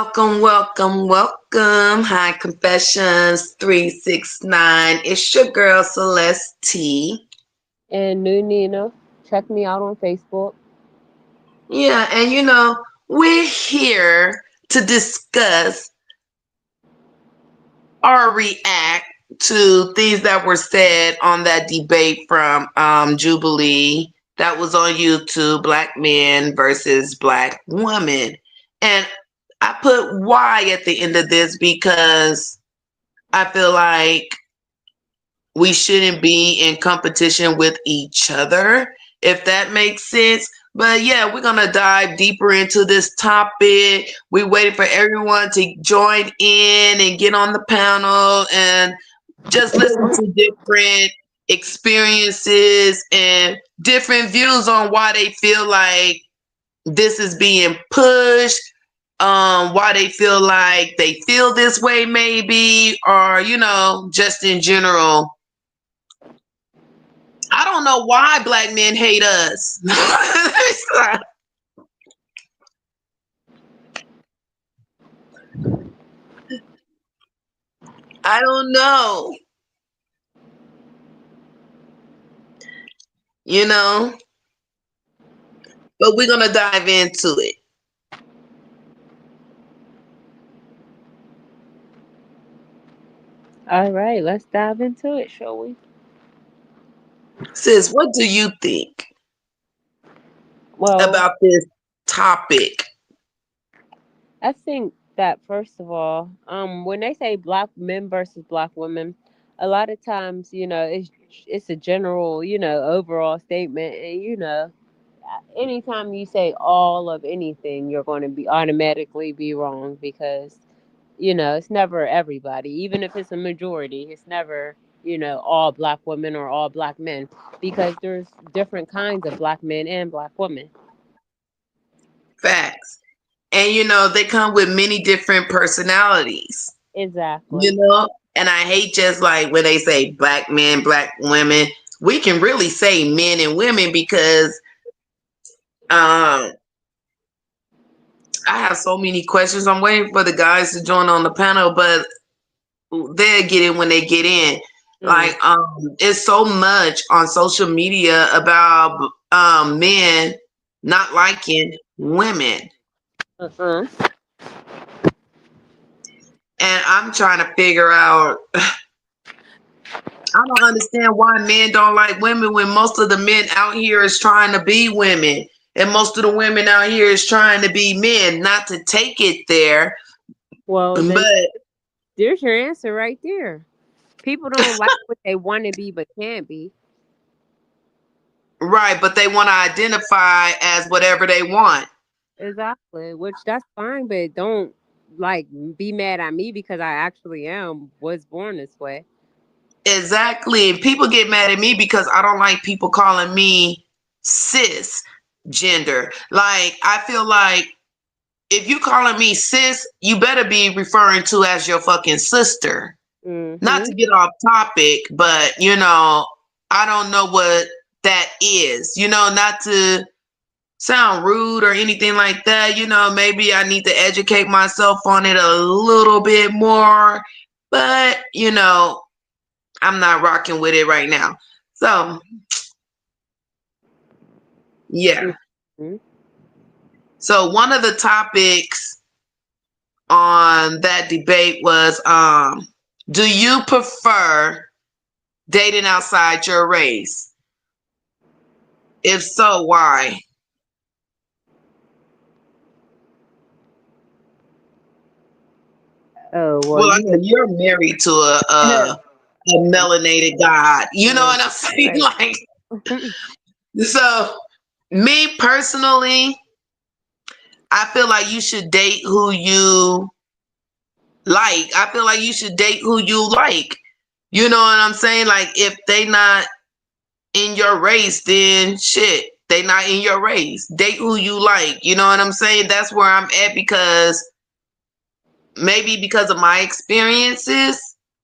Welcome, welcome, welcome. High Confessions 369. It's your girl Celeste T. And new Nina. Check me out on Facebook. Yeah, and we're here to discuss or react to things that were said on that debate from Jubilee that was on YouTube, Black men versus Black women. And I put why at the end of this because I feel like we shouldn't be in competition with each other, if that makes sense. But yeah, we're gonna dive deeper into this topic. We waited for everyone to join in and get on the panel and just listen to different experiences and different views on why they feel like this is being pushed, why they feel like they feel this way maybe, or just in general. I don't know why Black men hate us. I don't know. You know, but we're gonna dive into it. All right, let's dive into it, shall we? Sis, what do you think Well, about this topic? I think that first of all, when they say black men versus black women, a lot of times, it's a general, overall statement, and anytime you say all of anything, you're going to be automatically be wrong because it's never everybody. Even if it's a majority, it's never, all black women or all black men because there's different kinds of black men and black women. Facts. And they come with many different personalities. Exactly. You know, and I hate just like when they say black men, black women. We can really say men and women because um I have so many questions. I'm waiting for the guys to join on the panel, but they'll get in when they get in. Mm. Like, it's so much on social media about men not liking women. Uh-uh. And I'm trying to figure out, I don't understand why men don't like women when most of the men out here is trying to be women. And most of the women out here is trying to be men, not to take it there. Well, then But there's your answer right there. People don't like what they want to be but can't be. right, but they want to identify as whatever they want. Exactly. Which that's fine, but don't like be mad at me because I actually was born this way. Exactly. And people get mad at me because I don't like people calling me cis gender. Like, I feel like if you calling me cis, you better be referring to as your fucking sister. Not Mm-hmm. to get off topic, but I don't know what that is. Not to sound rude or anything like that. Maybe I need to educate myself on it a little bit more. But, I'm not rocking with it right now. So, yeah. Mm-hmm. So, one of the topics on that debate was do you prefer dating outside your race? If so, why? Oh well, Well, I know you're married to a melanated god. You know right, what I'm saying? right. Like, so me personally, I feel like you should date who you like. I feel like you should date who you like. You know what I'm saying? Like, if they not in your race, then shit, they not in your race. Date who you like. You know what I'm saying? That's where I'm at because maybe because of my experiences.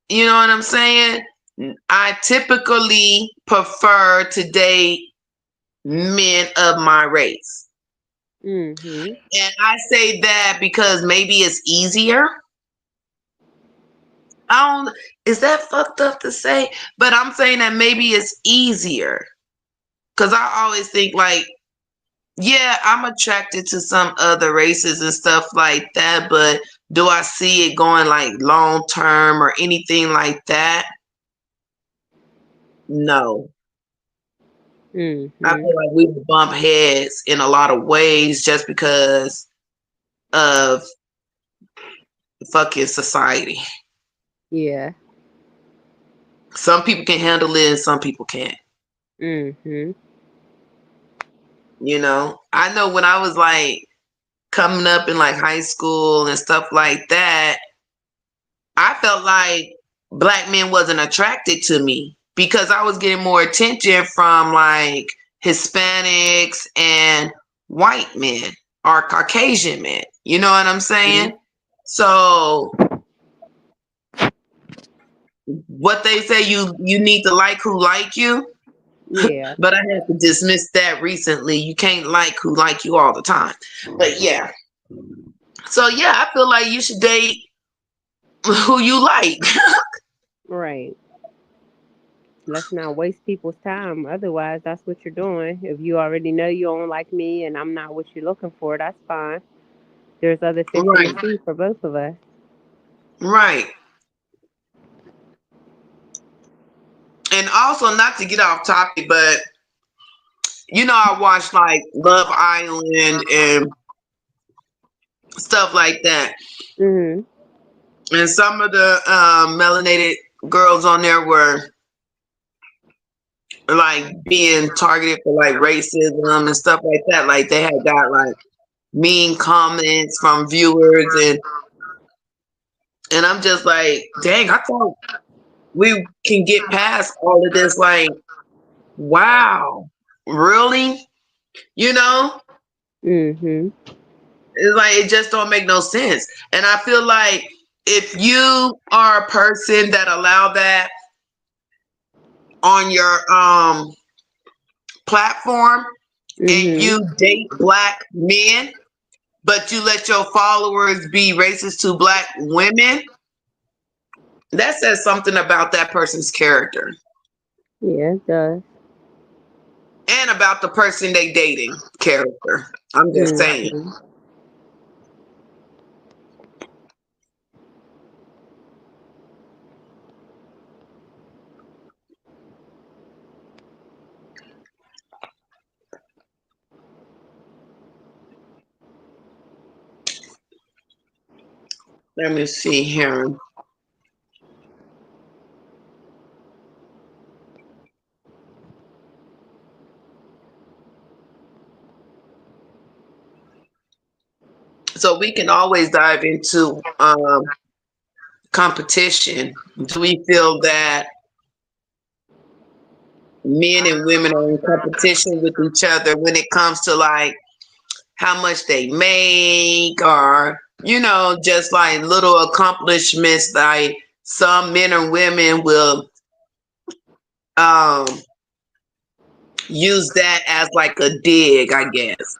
You know what I'm saying? I typically prefer to date men of my race. Mhm. And I say that because maybe it's easier. I don't, is that fucked up to say? But I'm saying that maybe it's easier. Cause I always think like, yeah, I'm attracted to some other races and stuff like that, but do I see it going like long term or anything like that? No. I Mhm. feel like we bump heads in a lot of ways just because of fucking society. Yeah. Some people can handle it and some people can't. Mhm. I know when I was like coming up in like high school and stuff like that, I felt like black men wasn't attracted to me because I was getting more attention from like Hispanics and white men or Caucasian men. You know what I'm saying? Mhm. So what they say, you need to like who like you, Yeah. but I had to dismiss that recently. You can't like who like you all the time. But yeah. So yeah, I feel like you should date who you like. Right. Let's not waste people's time. Otherwise, that's what you're doing. If you already know you don't like me and I'm not what you're looking for, that's fine. There's other fish in the Right. sea for both of us. Right. And also, not to get off topic, but I watched like Love Island and stuff like that. Mhm. And some of the melanated girls on there were like being targeted for like racism and stuff like that. Like they had got like mean comments from viewers, and I'm just like, dang, I thought we can get past all of this. Like, wow, really? You know, Mhm. it's like it just don't make no sense. And I feel like if you are a person that allow that on your platform and Mhm. you date black men, but you let your followers be racist to black women, that says something about that person's character Yeah, it does. and about the person they dating character. I'm just saying. Mhm. Let me see here. So we can always dive into competition. Do we feel that men and women are in competition with each other when it comes to like how much they make or just like little accomplishments, like some men and women will um use that as like a dig, I guess.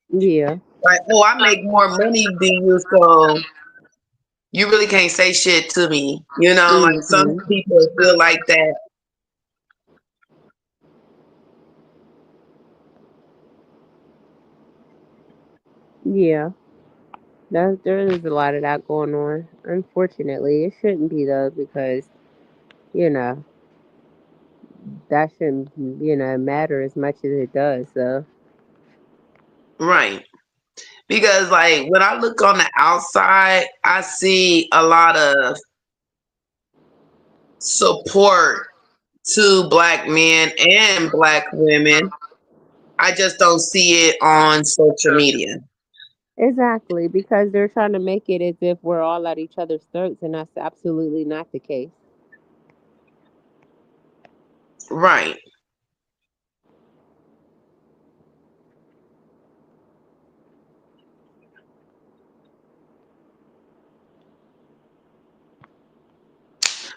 Yeah. Like, oh, I make more money than you, so you really can't say shit to me. Like some Mhm. people feel like that. Yeah. There is a lot of that going on. Unfortunately, it shouldn't be though because you know that shouldn't matter as much as it does. So. Right. Because like when I look on the outside, I see a lot of support to black men and black women. I just don't see it on social media. Exactly, because they're trying to make it as if we're all at each other's throats, and that's absolutely not the case. Right.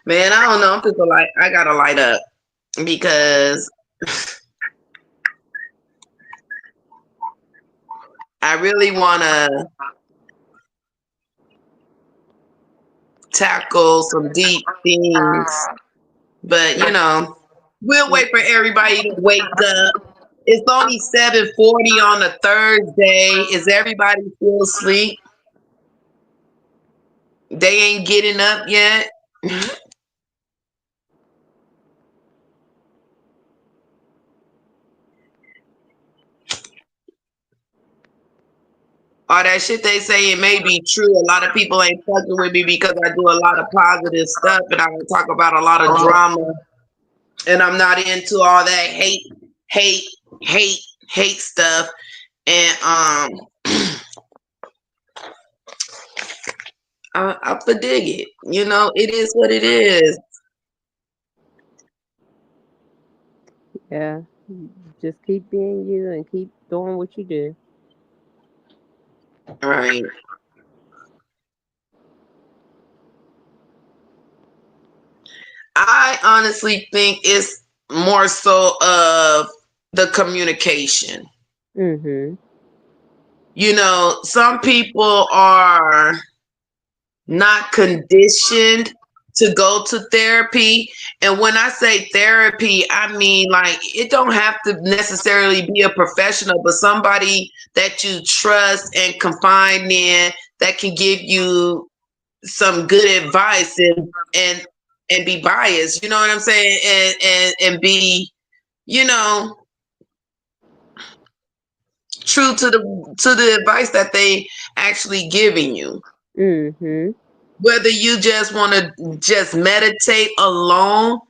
Man, I don't know. I'm just like I gotta light up because I really want to tackle some deep things, but we'll wait for everybody to wake up. It's only 7:40 on a Thursday. Is everybody still asleep? They ain't getting up yet. All that shit they say, it may be true. A lot of people ain't fucking with me because I do a lot of positive stuff and I talk about a lot of drama. And I'm not into all that hate, hate, hate stuff. And I dig it. It is what it is. Yeah. Just keep being you and keep doing what you do. Right. I honestly think it's more so of the communication. Mhm. Some people are not conditioned to go to therapy. And when I say therapy, I mean like it don't have to necessarily be a professional, but somebody that you trust and confide in that can give you some good advice and be biased. You know what I'm saying? And be, you know, true to the advice that they actually giving you. Mhm. Whether you just want to just meditate alone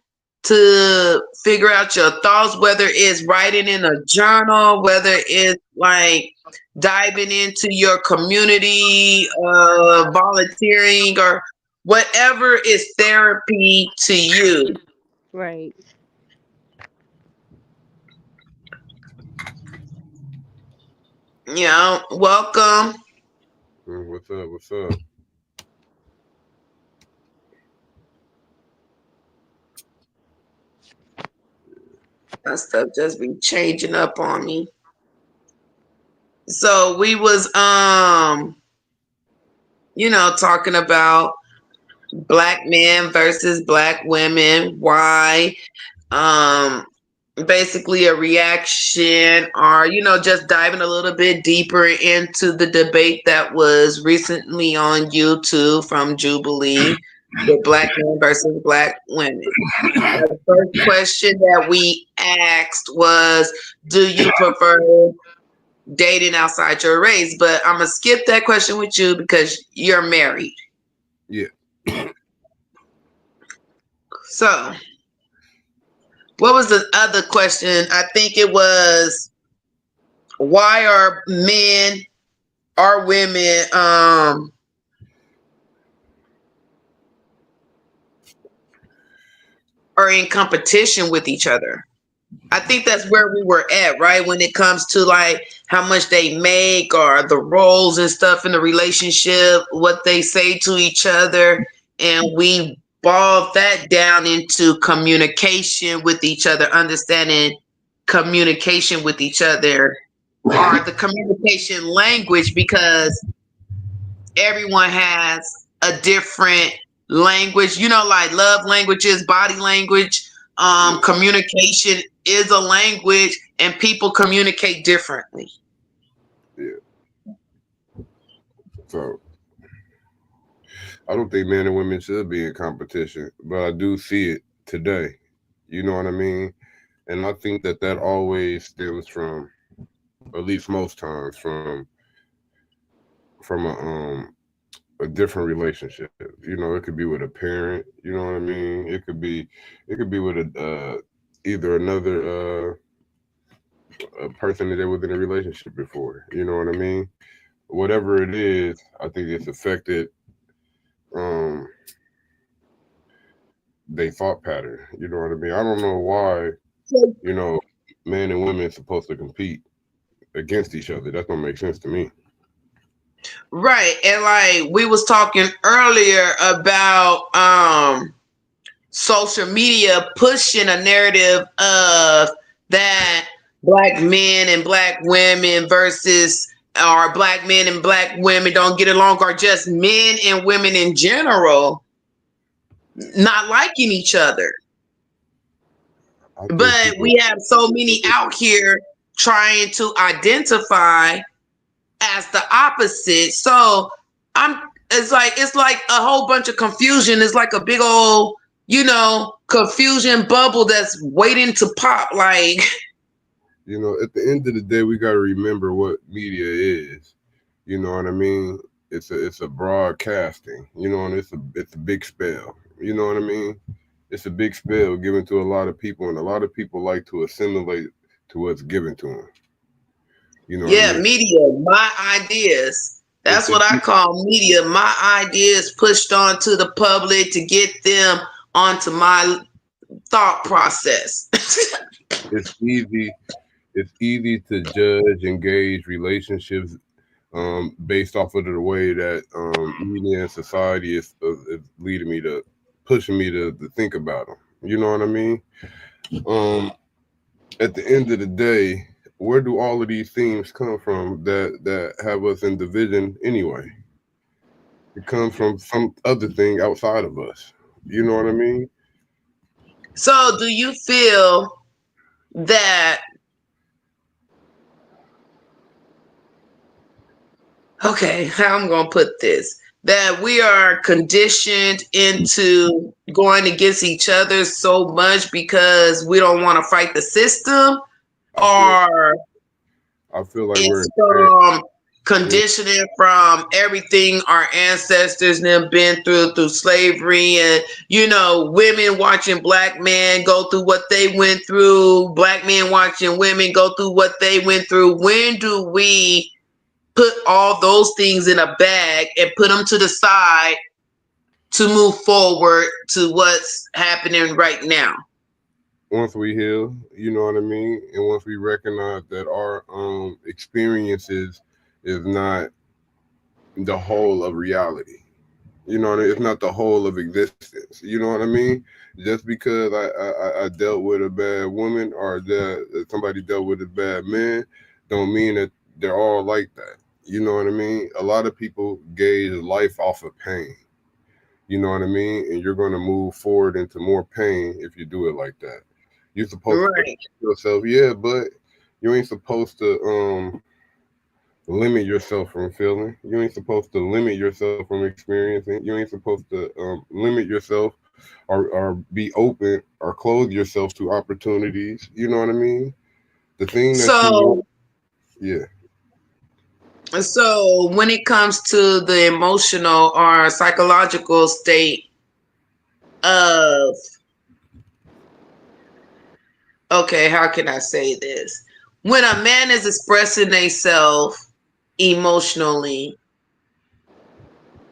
to figure out your thoughts, whether it's writing in a journal, whether it's like diving into your community, volunteering, or whatever is therapy to you. Right. Welcome. What's up? What's up? That stuff just be changing up on me. So we was talking about black men versus black women, why, um basically a reaction, or just diving a little bit deeper into the debate that was recently on YouTube from Jubilee, the black men versus black women. The first question that we asked was, do you prefer dating outside your race? But I'm gonna skip that question with you because you're married. Yeah. So what was the other question? I think it was, why are men or women are in competition with each other. I think that's where we were at, right? When it comes to like how much they make or the roles and stuff in the relationship, what they say to each other. And we boiled that down into communication with each other, understanding communication with each other, or the communication language, because everyone has a different language, like love languages, body language, Yeah. communication is a language, and people communicate differently. Yeah. So I don't think men and women should be in competition, but I do see it today. You know what I mean? And I think that that always stems from, at least most times, from a different relationship. It could be with a parent. You know what I mean? It could be with either another a person that they was in a relationship before. You know what I mean? Whatever it is, I think it's affected um they thought pattern. You know what I mean? I don't know why, you know, men and women supposed to compete against each other. That don't make sense to me. Right. And like we was talking earlier about social media pushing a narrative of that black men and black women versus or black men and black women don't get along, or just men and women in general not liking each other. I think But people. we have so many out here trying to identify as the opposite. So I'm it's like a whole bunch of confusion. It's like a big old, confusion bubble that's waiting to pop. Like, At the end of the day, we got to remember what media is. You know what I mean? It's a broadcasting. And it's a big spell. You know what I mean? It's a big spell given to a lot of people, and a lot of people like to assimilate to what's given to them. You know what I yeah, mean? media, my ideas. If That's if what I call media. My ideas pushed onto the public to get them onto my thought process. it's easy, it's easy to judge and gauge relationships based off of the way that media and society is leading me to pushing me to think about them. You know what I mean? Um, at the end of the day, where do all of these themes come from that have us in division anyway? It comes from some other thing outside of us. You know what I mean? So, do you feel that, okay, how I'm going to put this, that we are conditioned into going against each other so much because we don't want to fight the system, I feel or I feel like it's from conditioning from everything our ancestors and them been through slavery, and women watching black men go through what they went through, black men watching women go through what they went through. When do we put all those things in a bag and put them to the side to move forward to what's happening right now? once we heal, you know what I mean, and once we recognize that our experiences is not the whole of reality. It's not the whole of existence. You know what I mean? Just because I dealt with a bad woman or that somebody dealt with a bad man, don't mean that they're all like that. You know what I mean? A lot of people gauge life off of pain. You know what I mean? And you're going to move forward into more pain if you do it like that. You're supposed to Right. protect yourself, yeah, but you ain't supposed to limit yourself from feeling. You ain't supposed to limit yourself from experiencing. You ain't supposed to limit yourself or be open or close yourself to opportunities. You know what I mean? The thing that you want, So, yeah, when it comes to the emotional or psychological state of, okay, how can I say this? When a man is expressing themselves emotionally,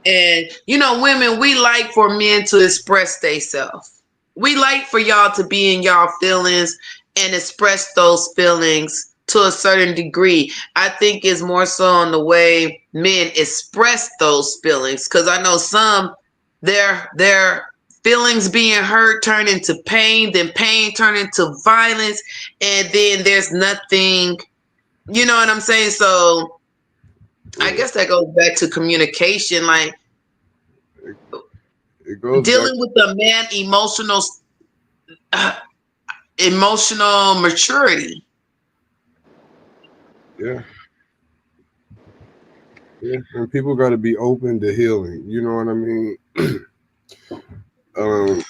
and women, we like for men to express themselves. We like for y'all to be in y'all feelings and express those feelings to a certain degree. I think it's more so on the way men express those feelings, because I know some, their feelings being hurt turn into pain, then pain turn into violence, and then there's nothing. You know what I'm saying? So I yeah. guess that goes back to communication, like It, it goes back dealing to with the man uh, emotional maturity. yeah, yeah. And people got to be open to healing. You know what I mean? Um,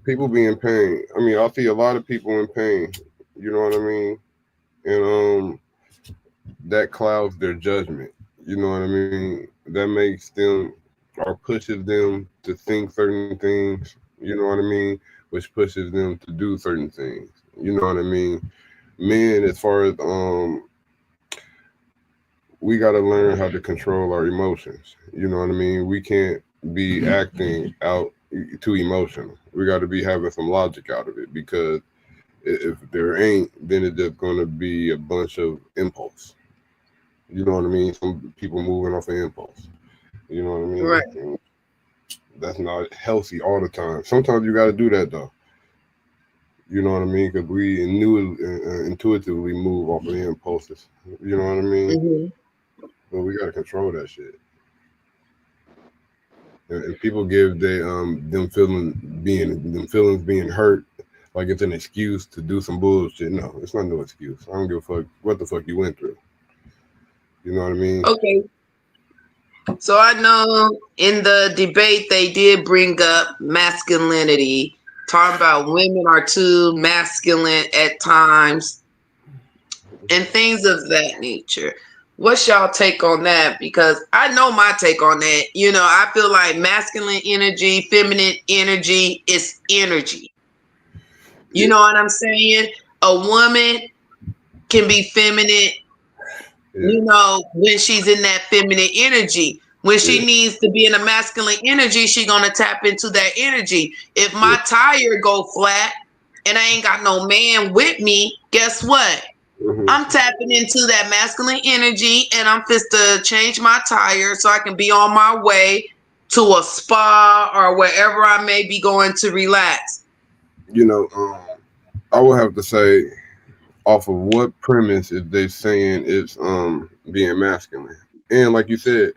People be in pain. I mean, I see a lot of people in pain. You know what I mean? And that clouds their judgment. You know what I mean? That makes them or pushes them to think certain things. You know what I mean? Which pushes them to do certain things. You know what I mean? Men, as far as we got to learn how to control our emotions. You know what I mean? We can't be acting out too emotional. We got to be having some logic out of it because if there ain't, then it's just going to be a bunch of impulse. You know what I mean? Some people moving off of impulse. You know what I mean? Right. And that's not healthy all the time. Sometimes you got to do that though. You know what I mean? Because we intuitively move off of the impulses. You know what I mean? Hmm. but we gotta control that shit. And people give them feelings being hurt like it's an excuse to do some bullshit. No, it's not no excuse. I don't give a fuck what the fuck you went through. You know what I mean? Okay, so I know in the debate they did bring up masculinity, talking about women are too masculine at times and things of that nature. What's y'all take on that? Because I know my take on that. You know, I feel like masculine energy, feminine energy is energy. You Yeah, know what I'm saying? A woman can be feminine, yeah, you know, when she's in that feminine energy. When yeah, she needs to be in a masculine energy, she gonna tap into that energy. If yeah. my tire go flat and I ain't got no man with me, guess what? I'm Hmm. tapping into that masculine energy and I'm just to change my tire so I can be on my way to a spa or wherever I may be going to relax. You know, I would have to say off of what premise is they saying it's being masculine, and like you said,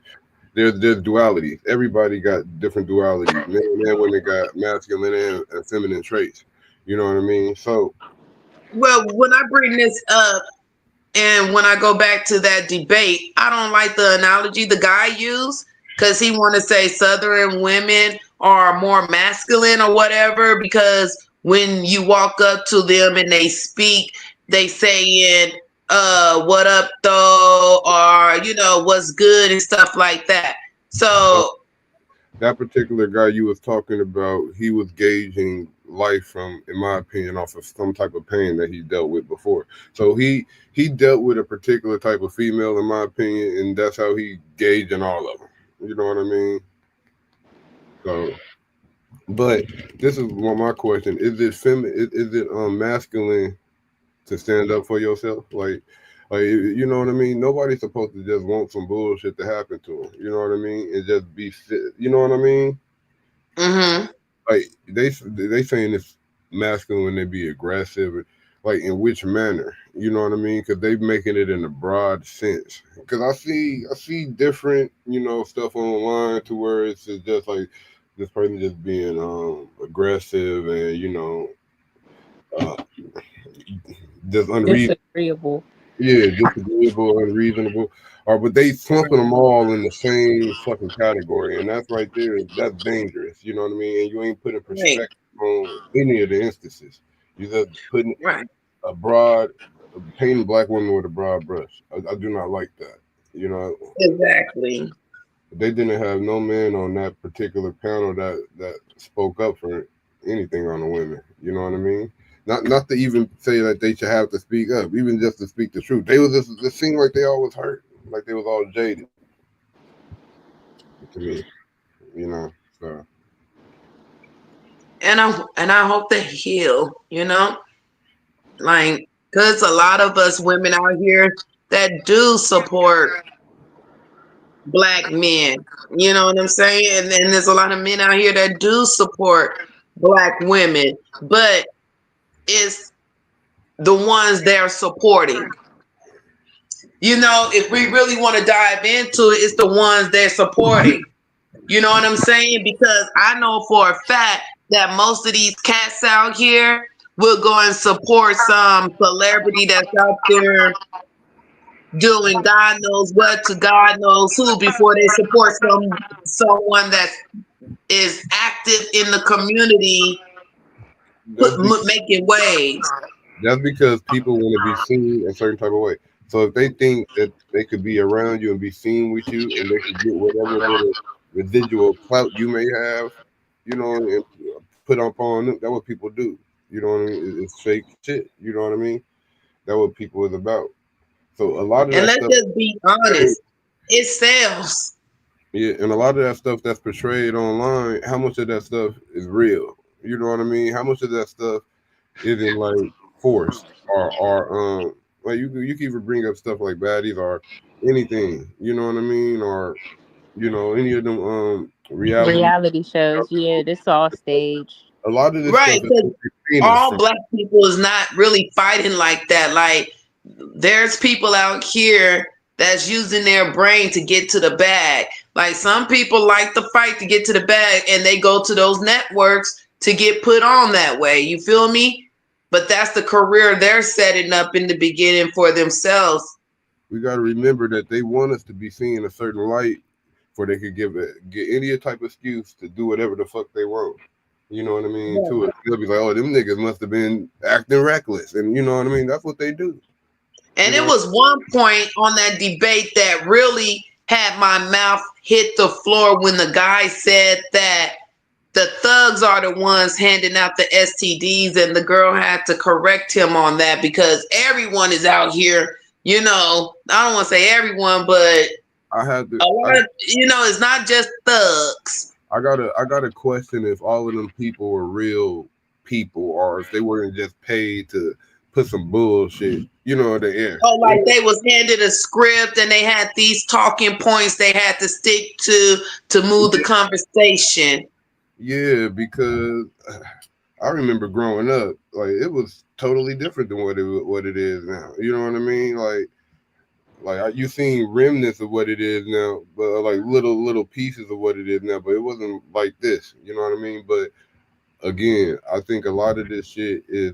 there's dualities. Everybody got different dualities. Men and women got masculine and feminine traits. You know what I mean? So Well, when I bring this up and when I go back to that debate, I don't like the analogy the guy used because he want to say Southern women are more masculine or whatever. Because when you walk up to them and they speak, they saying, "What up, though?" or "What's good?" and stuff like that. uh, So, that particular guy you was talking about, he was gauging life from, in my opinion, off of some type of pain that he dealt with before. So he dealt with a particular type of female, in my opinion, and that's how he gauging all of them. You know what I mean? So, but this is my question: Is it Is it masculine to stand up for yourself? Like you know what I mean? Nobody's supposed to just want some bullshit to happen to them. You know what I mean? And just be, you know what I mean? hmm Like they saying it's masculine when they be aggressive, like in which manner? You know what I mean? Because they making it in a broad sense. Because I see different stuff online to where it's just like this person just being aggressive and uh, just unreasonable. Disagreeable. Yeah, disagreeable, unreasonable, or but they slumping them all in the same fucking category, and that's right there. That's dangerous. You know what I mean? And you ain't putting right, perspective on any of the instances. You just putting right, a broad, painting black women with a broad brush. I do not like that. You know, exactly. they didn't have no man on that particular panel that spoke up for anything on the women. You know what I mean? Not to even say that they should have to speak up, even just to speak the truth. They was just it seemed like they always hurt, like they was all jaded to me. You know, so And I hope they heal. Like, because a lot of us women out here that do support black men. You know what I'm saying? And there's a lot of men out here that do support black women, but it's the ones they're supporting. If we really want to dive into it, it's the ones they're supporting. You know what I'm saying? Because I know for a fact that most of these cats out here will go and support some celebrity that's out there doing God knows what to God knows who before they support someone that is active in the community, that's be, making waves. that's because people want to be seen a certain type of way. So if they think that they could be around you and be seen with you, and they could get whatever little residual clout you may have, and put up on them, that's what people do. You know what I mean? It's fake shit. You know what I mean? That's what people is about. So a lot of And that let's stuff, just be honest, it sells. yeah, and a lot of that stuff that's portrayed online, how much of that stuff is real? You know what I mean? How much of that stuff isn't like forced or like you can even bring up stuff like baddies or anything. You know what I mean? Or any of them reality. Reality shows, yeah, this all staged. A lot of this Right, stuff is because entertainers all from. black people is not really fighting like that. Like, there's people out here that's using their brain to get to the bag. Like some people like to fight to get to the bag and they go to those networks to get put on that way. You feel me? But that's the career they're setting up in the beginning for themselves. We got to remember that they want us to be seen a certain light, for they could get any type of excuse to do whatever the fuck they want. You know what I mean? To it, they'll be like, "Oh, them niggas must have been acting reckless," and you know what I mean. That's what they do. You And it know, was one point on that debate that really had my mouth hit the floor when the guy said that the thugs are the ones handing out the STDs, and the girl had to correct him on that because everyone is out here. I don't want to say everyone, but I had to. a lot of, it's not just thugs. I got to question if all of them people were real people, or if they weren't just paid to put some bullshit, in the air. Oh, like they was handed a script and they had these talking points they had to stick to move the conversation. Yeah, because I remember growing up, like it was totally different than what it is now. You know what I mean? You seen remnants of what it is now, but like little pieces of what it is now. But it wasn't like this. You know what I mean? But again, I think a lot of this shit is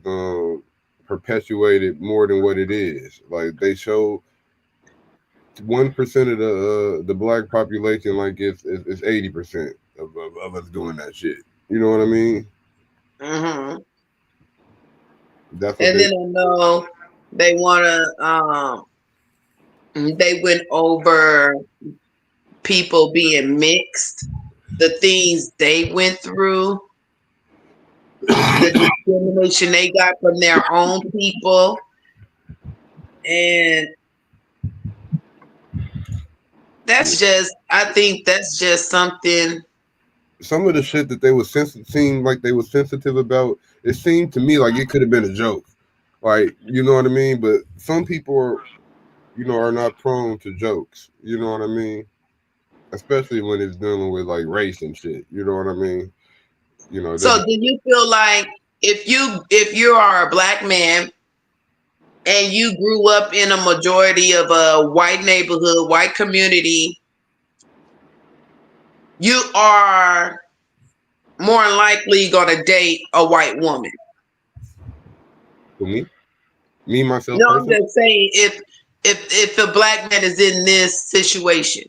perpetuated more than what it is. Like they show 1% of the black population like it's 80% of us doing that shit. You know what I mean? Hmm. That's what And they. then I know they want they went over people being mixed, the things they went through, the discrimination they got from their own people. And I think that's just something. Some of the shit that they was seemed like they was sensitive about. It seemed to me like it could have been a joke, like you know what I mean. But some people are not prone to jokes. You know what I mean? Especially when it's dealing with like race and shit. You know what I mean? They So do you feel like if you are a black man and you grew up in a majority of a white neighborhood, white community, you are more likely going to date a white woman. for me myself No, I'm personally. just saying if a black man is in this situation,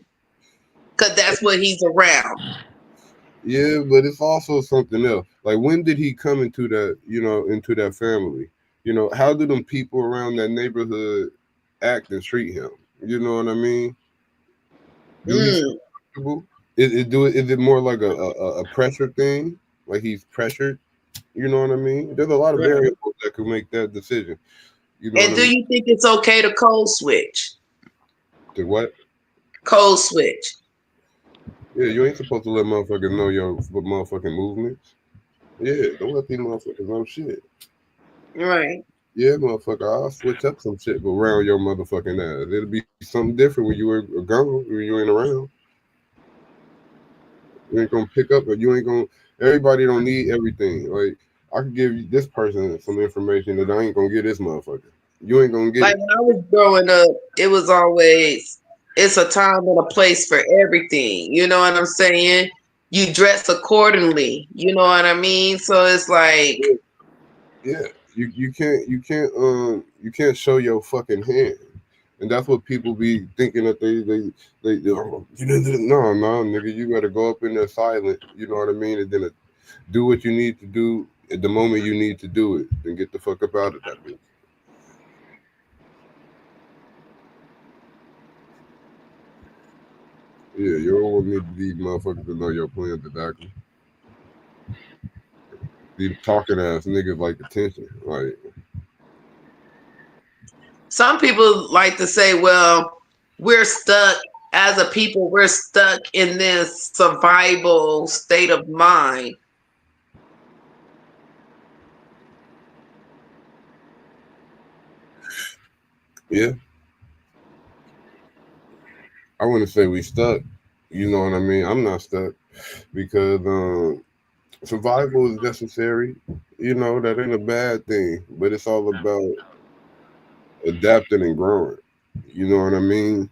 because that's what he's around. Yeah, but it's also something else. Like when did he come into that family? How do them people around that neighborhood act and treat him? You know what I mean? Do he feel Mm, comfortable? Is it more like a pressure thing? Like he's pressured? You know what I mean? There's a lot of right. variables that could make that decision. You know what And I do mean? you think it's okay to code switch? To what? Code switch. Yeah, you ain't supposed to let motherfuckers know your motherfucking movements. Yeah, don't let these motherfuckers know shit. Right. Yeah, motherfucker, I'll switch up some shit around your motherfucking ass. It'll be something different when you were gone, when you ain't around. You ain't gonna pick up, or you ain't gonna. Everybody don't need everything. Like I could give you this person some information that I ain't gonna get this motherfucker. You ain't gonna get Like it. when I was growing up, it was always it's a time and a place for everything. You know what I'm saying? You dress accordingly. You know what I mean? So it's like, Yeah, you can't show your fucking hand, and that's what people be thinking that no nigga, you gotta go up in there silent. You know what I mean? And then do what you need to do at the moment you need to do it, then get the fuck up out of that bitch. Yeah, you don't want me to these motherfuckers to know your plans exactly. These talking ass niggas like attention. Like, some people like to say, well, we're stuck as a people, we're stuck in this survival state of mind. yeah, I wouldn't say we stuck. You know what I mean? I'm not stuck because survival is necessary. That ain't a bad thing, but it's all about adapting and growing. You know what I mean?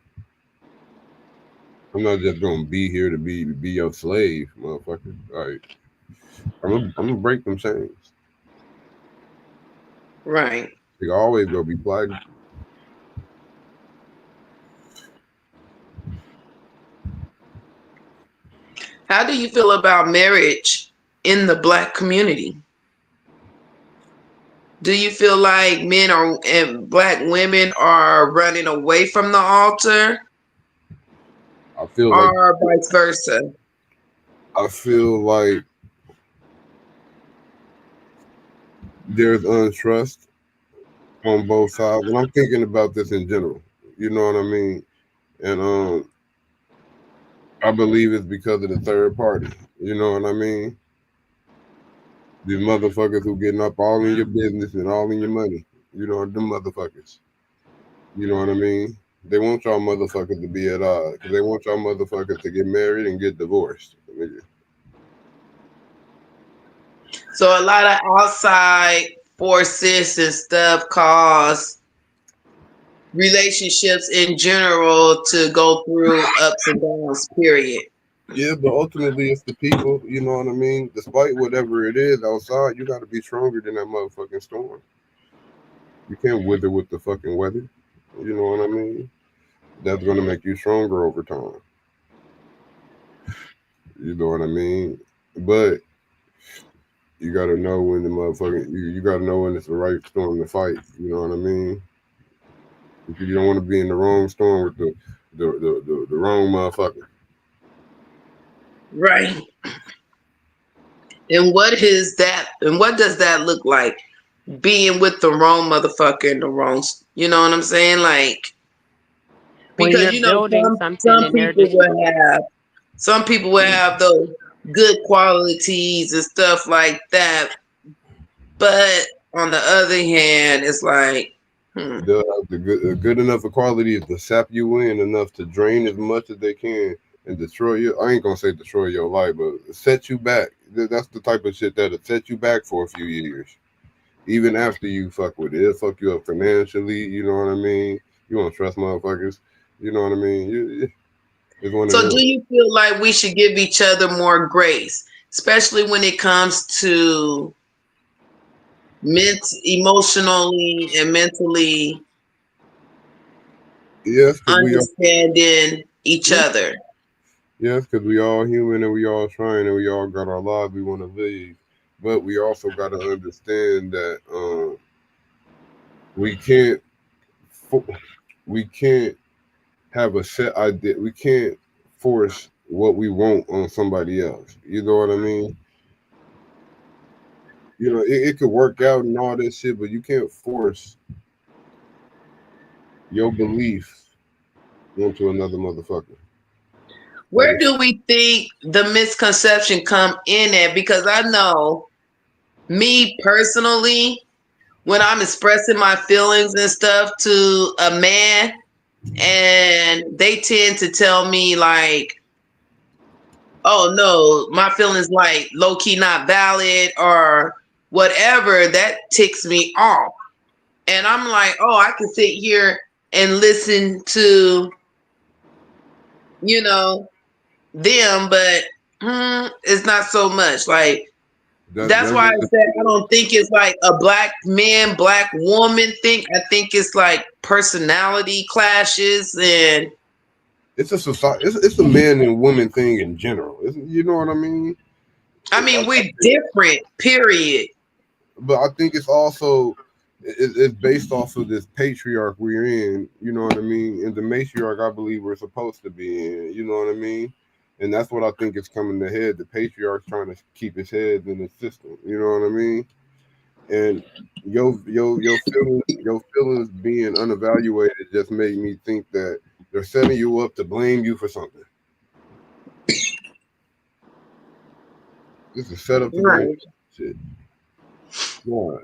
I'm not just gonna be here to be your slave, motherfucker. Like I'm gonna break them chains. Right. They always gonna be plagued. How do you feel about marriage in the black community? Do you feel like men are and black women are running away from the altar I feel like or vice versa? I feel like there's untrust on both sides, and I'm thinking about this in general. You know what I mean? And I believe it's because of the third party. You know what I mean? These motherfuckers who getting up all in your business and all in your money. You know them motherfuckers. You know what I mean? They want y'all motherfuckers to be at odds because they want y'all motherfuckers to get married and get divorced. So a lot of outside forces and stuff cause relationships in general to go through ups and downs, period. Yeah, but ultimately it's the people. You know what I mean? Despite whatever it is outside, you got to be stronger than that motherfucking storm. You can't wither with the fucking weather. You know what I mean? That's gonna make you stronger over time. You know what I mean? But you gotta know when the motherfucking you gotta know when it's the right storm to fight. You know what I mean? Because you don't want to be in the wrong storm with the wrong motherfucker. Right. And what is that? And what does that look like? Being with the wrong motherfucker in the wrong, you know what I'm saying? Like, When because you're you know building something some and they're people will destroying. have some people will have those good qualities and stuff like that, but on the other hand, it's like, hmm, The good enough equality is to sap you in enough to drain as much as they can and destroy you. I ain't gonna say destroy your life, but set you back. That's the type of shit that'll set you back for a few years. Even after you fuck with it, it'll fuck you up financially. You know what I mean? You want to trust motherfuckers. You know what I mean? It's one of so them. do you feel like we should give each other more grace, especially when it comes to emotionally and mentally Yes, because we are. understanding each Yeah, other? yes, because we all human and we all trying and we all got our lives we want to live. But we also got to understand that we can't fo- we can't have a set idea. We can't force what we want on somebody else. You know what I mean? You know, it could work out and all that shit, but you can't force your belief onto another motherfucker. Like Where do we think the misconception come in at? Because I know me personally, when I'm expressing my feelings and stuff to a man, and they tend to tell me like, "Oh no, my feelings like low key not valid or whatever," that ticks me off. And I'm like, "Oh, I can sit here and listen to, you know, them, but it's not so much." Like, that's that's why I just said I don't think it's like a black man, black woman thing. I think it's like personality clashes and it's a society. It's a man and woman thing in general. You know what I mean? I mean we're different, period. But I think it's also it's based off of this patriarch we're in. You know what I mean? And the matriarch I believe we're supposed to be in. You know what I mean? And that's what I think is coming to head. The patriarch's trying to keep his head in the system. You know what I mean? And your feelings being unevaluated just made me think that they're setting you up to blame you for something. This is set up to blame Right, shit. Yeah,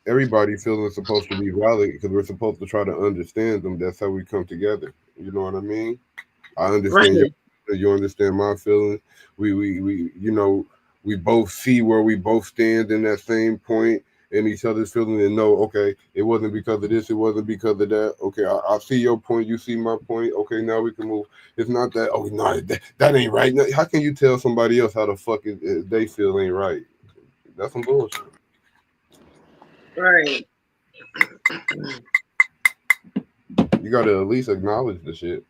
everybody feeling supposed to be valid because we're supposed to try to understand them. That's how we come together. You know what I mean? I understand right. you understand my feelings. We we both see where we both stand in that same point, in each other's feelings and know, okay, it wasn't because of this, it wasn't because of that. Okay, I see your point, you see my point. Okay, now we can move. It's not that, oh, no, that ain't right. No, how can you tell somebody else how the fuck they feel ain't right? That's some bullshit. Right. You gotta at least acknowledge the shit,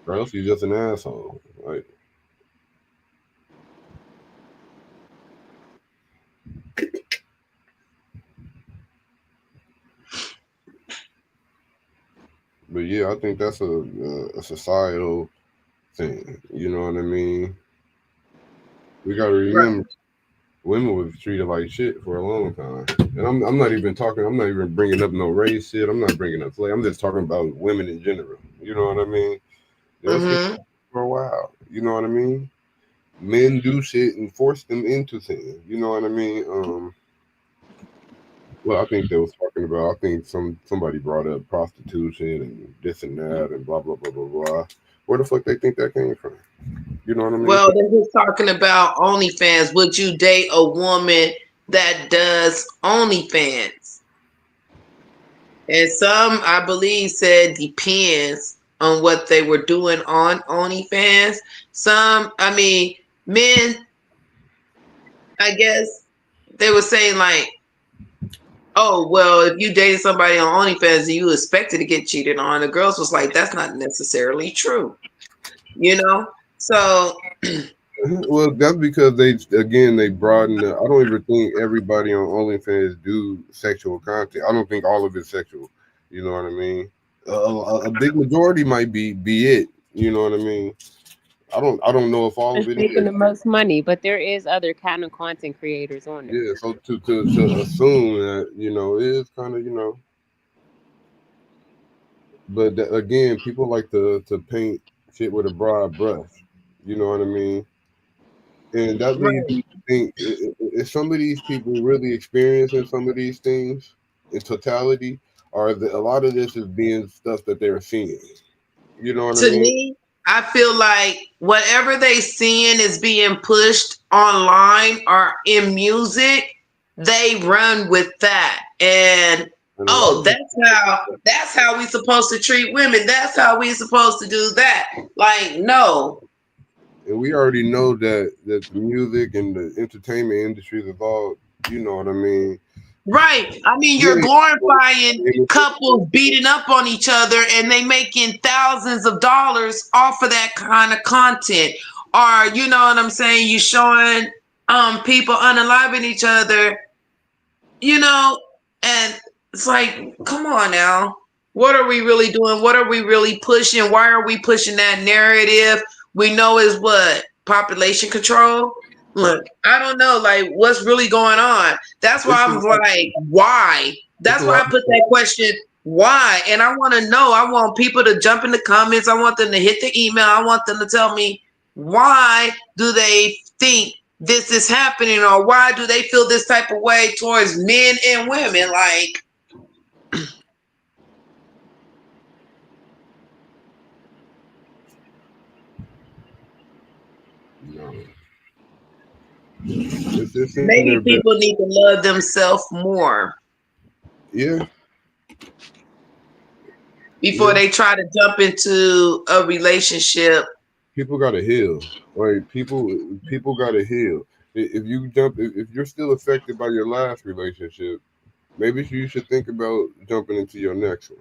or else you're just an asshole. Like, but yeah, I think that's a societal thing. You know what I mean? We gotta Right. remember women was treated like shit for a long time. And I'm not even talking. I'm not even bringing up no race shit. I'm not bringing up play. I'm just talking about women in general. You know what I mean? They was treated Mm-hmm. for a while. You know what I mean? Men do shit and force them into things. You know what I mean? Well, I think they was talking about. I think somebody brought up prostitution and this and that and blah blah blah blah blah. Where the fuck they think that came from? You know what I mean? Well, they're just talking about OnlyFans. Would you date a woman that does OnlyFans? And some, I believe, said depends on what they were doing on OnlyFans. Some, I mean, men, I guess they were saying like, oh, well, if you dated somebody on OnlyFans, you expected to get cheated on. The girls was like, that's not necessarily true, you know? So, Well, that's because they broaden the. I don't even think everybody on OnlyFans do sexual content. I don't think all of it's sexual. You know what I mean? A big majority might be it. You know what I mean? I don't know if all of It's it making is. the most money, but there is other kind of content creators on there. Yeah. So to assume that it is kind of but again, people like to paint shit with a broad brush. You know what I mean? And that leads right. me to think is some of these people really experiencing some of these things in totality, or a lot of this is being stuff that they're seeing. You know what I To mean? me, I feel like whatever they seeing is being pushed online or in music, they run with that. And And a lot oh, of it, that's how we supposed to treat women. That's how we supposed to do that. Like, no. and we already know that the music and the entertainment industry is all. You know what I mean? Right. I mean, We you're glorifying ain't. couples beating up on each other and they making thousands of dollars off of that kind of content. Or, you know what I'm saying? You showing people unaliving each other, you know, and it's like, come on now. What are we really doing? What are we really pushing? Why are we pushing that narrative? We know is what? Population control? Look, I don't know, like, what's really going on? That's why It's a I'm lot. like, why? It's a That's why lot. I put that question, why? And I want to know. I want people to jump in the comments. I want them to hit the email. I want them to tell me, why do they think this is happening, or why do they feel this type of way towards men and women? Like, No, it's in their maybe best. people need to love themselves more Yeah, before yeah. they try to jump into a relationship. People gotta heal. Like people gotta heal. If you jump, if you're still affected by your last relationship, maybe you should think about jumping into your next one.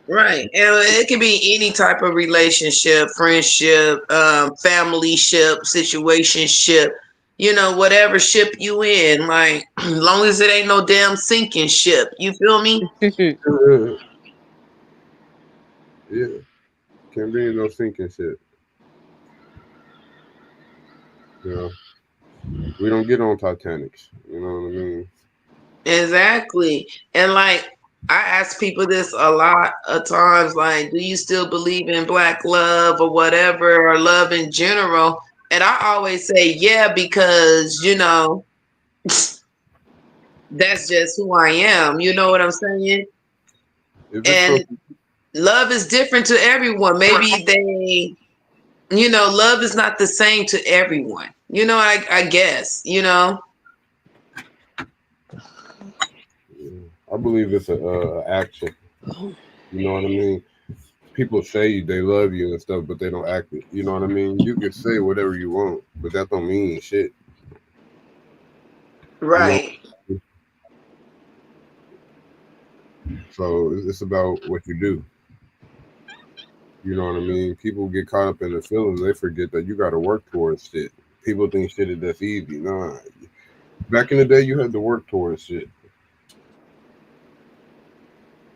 Right. And it can be any type of relationship, friendship, family ship, situationship, whatever ship you in. Like, as long as it ain't no damn sinking ship. You feel me? Yeah, yeah. Can't be in no sinking shit. You know, we don't get on Titanics. You know what I mean? Exactly. And like, I ask people this a lot of times, like, do you still believe in black love or whatever, or love in general? And I always say, yeah, because, that's just who I am. You know what I'm saying? If it's And something, love is different to everyone. Maybe they Love is not the same to everyone. I guess, I believe it's a action. You know what I mean? People say they love you and stuff, but they don't act it. You know what I mean? You can say whatever you want, but that don't mean shit. You know. Right, So it's about what you do. You know what I mean? People get caught up in the feelings. They forget that you got to work towards shit. People think shit is that's easy. Nah. Back in the day, you had to work towards shit.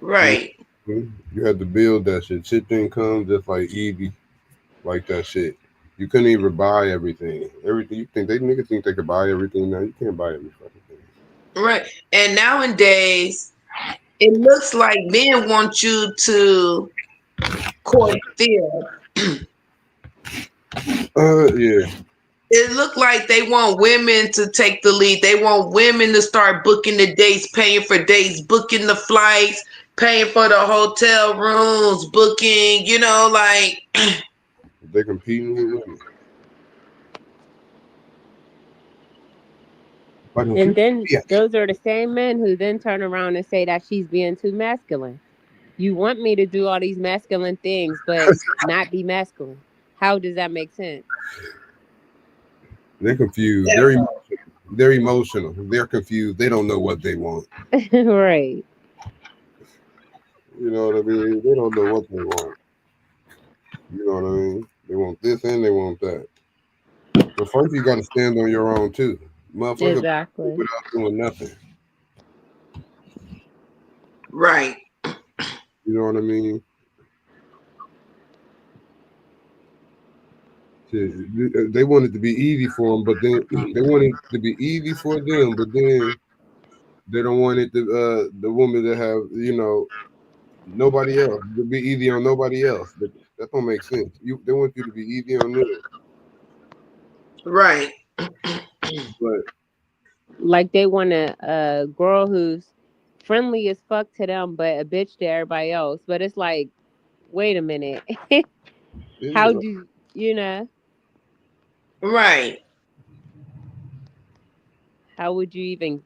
You right. know, you had to build that shit. Shit didn't come just like easy like that shit. You couldn't even buy everything. Everything you think they niggas think they could buy everything now. You can't buy every fucking thing. Right. And nowadays, it looks like men want you to court fear. Yeah. It looked like they want women to take the lead. They want women to start booking the dates, paying for dates, booking the flights, paying for the hotel rooms, booking, like They competing with women. Why don't And you? then Yeah. those are the same men who then turn around and say that she's being too masculine. You want me to do all these masculine things, but not be masculine. How does that make sense? They're confused. They're emotional. They're confused. They don't know what they want. Right. You know what I mean? They don't know what they want. You know what I mean? They want this and they want that. But first, you got to stand on your own too, motherfucker. Exactly. Without doing nothing. right, You know what I mean? Shit, they want it to be easy for them, but then they want it to be easy for them, but then they don't want it to the woman to have nobody else to be easy on nobody else. But that don't make sense. They want you to be easy on them, right. but Like they want a girl who's friendly as fuck to them, but a bitch to everybody else. But it's like, wait a minute. How yeah, do you know? Right. How would you even,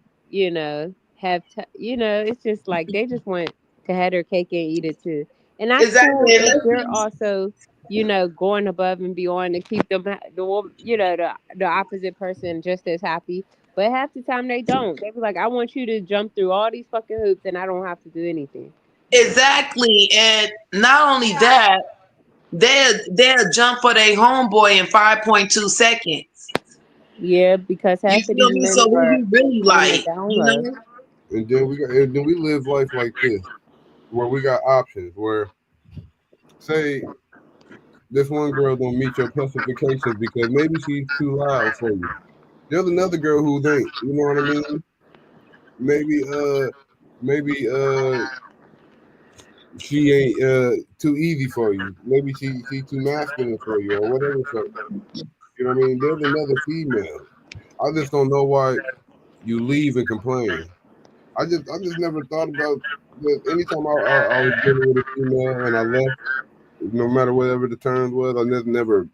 have it's just like they just want to have their cake and eat it too. And that's cool Exactly. And if they're let's also, going above and beyond to keep the opposite person just as happy. But half the time they don't. They be like, I want you to jump through all these fucking hoops and I don't have to do anything. exactly. And not only that, they'll jump for their homeboy in 5.2 seconds. Yeah, because You half of feel these me? men So who are you really on the like? down low. and then we live life like this, where we got options. Where say this one girl don't meet your specifications because maybe she's too loud for you. There's another girl who ain't. You know what I mean? Maybe maybe she ain't too easy for you. Maybe she too masculine for you or whatever. So you know what I mean? There's another female. I just don't know why you leave and complain. I just never thought about that. Anytime I was dealing with a female and I left, no matter whatever the terms was, I never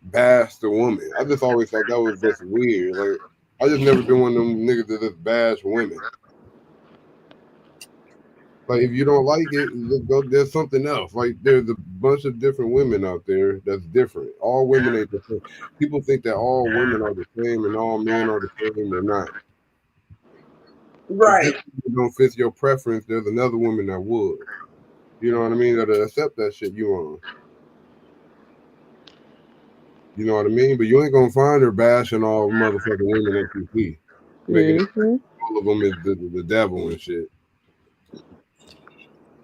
bashed a woman. I just always thought that was just weird. Like I just never been one of them niggas that just bash women. Like if you don't like it, just go. There's something else. Like there's a bunch of different women out there that's different. All women ain't the same. People think that all women are the same and all men are the same. They're not. If this Right. woman don't fit your preference, there's another woman that would. You know what I mean? That'll accept that shit you on. You know what I mean? But you ain't gonna find her bashing all motherfucking women that you see, making it Hmm. all of them is the devil and shit.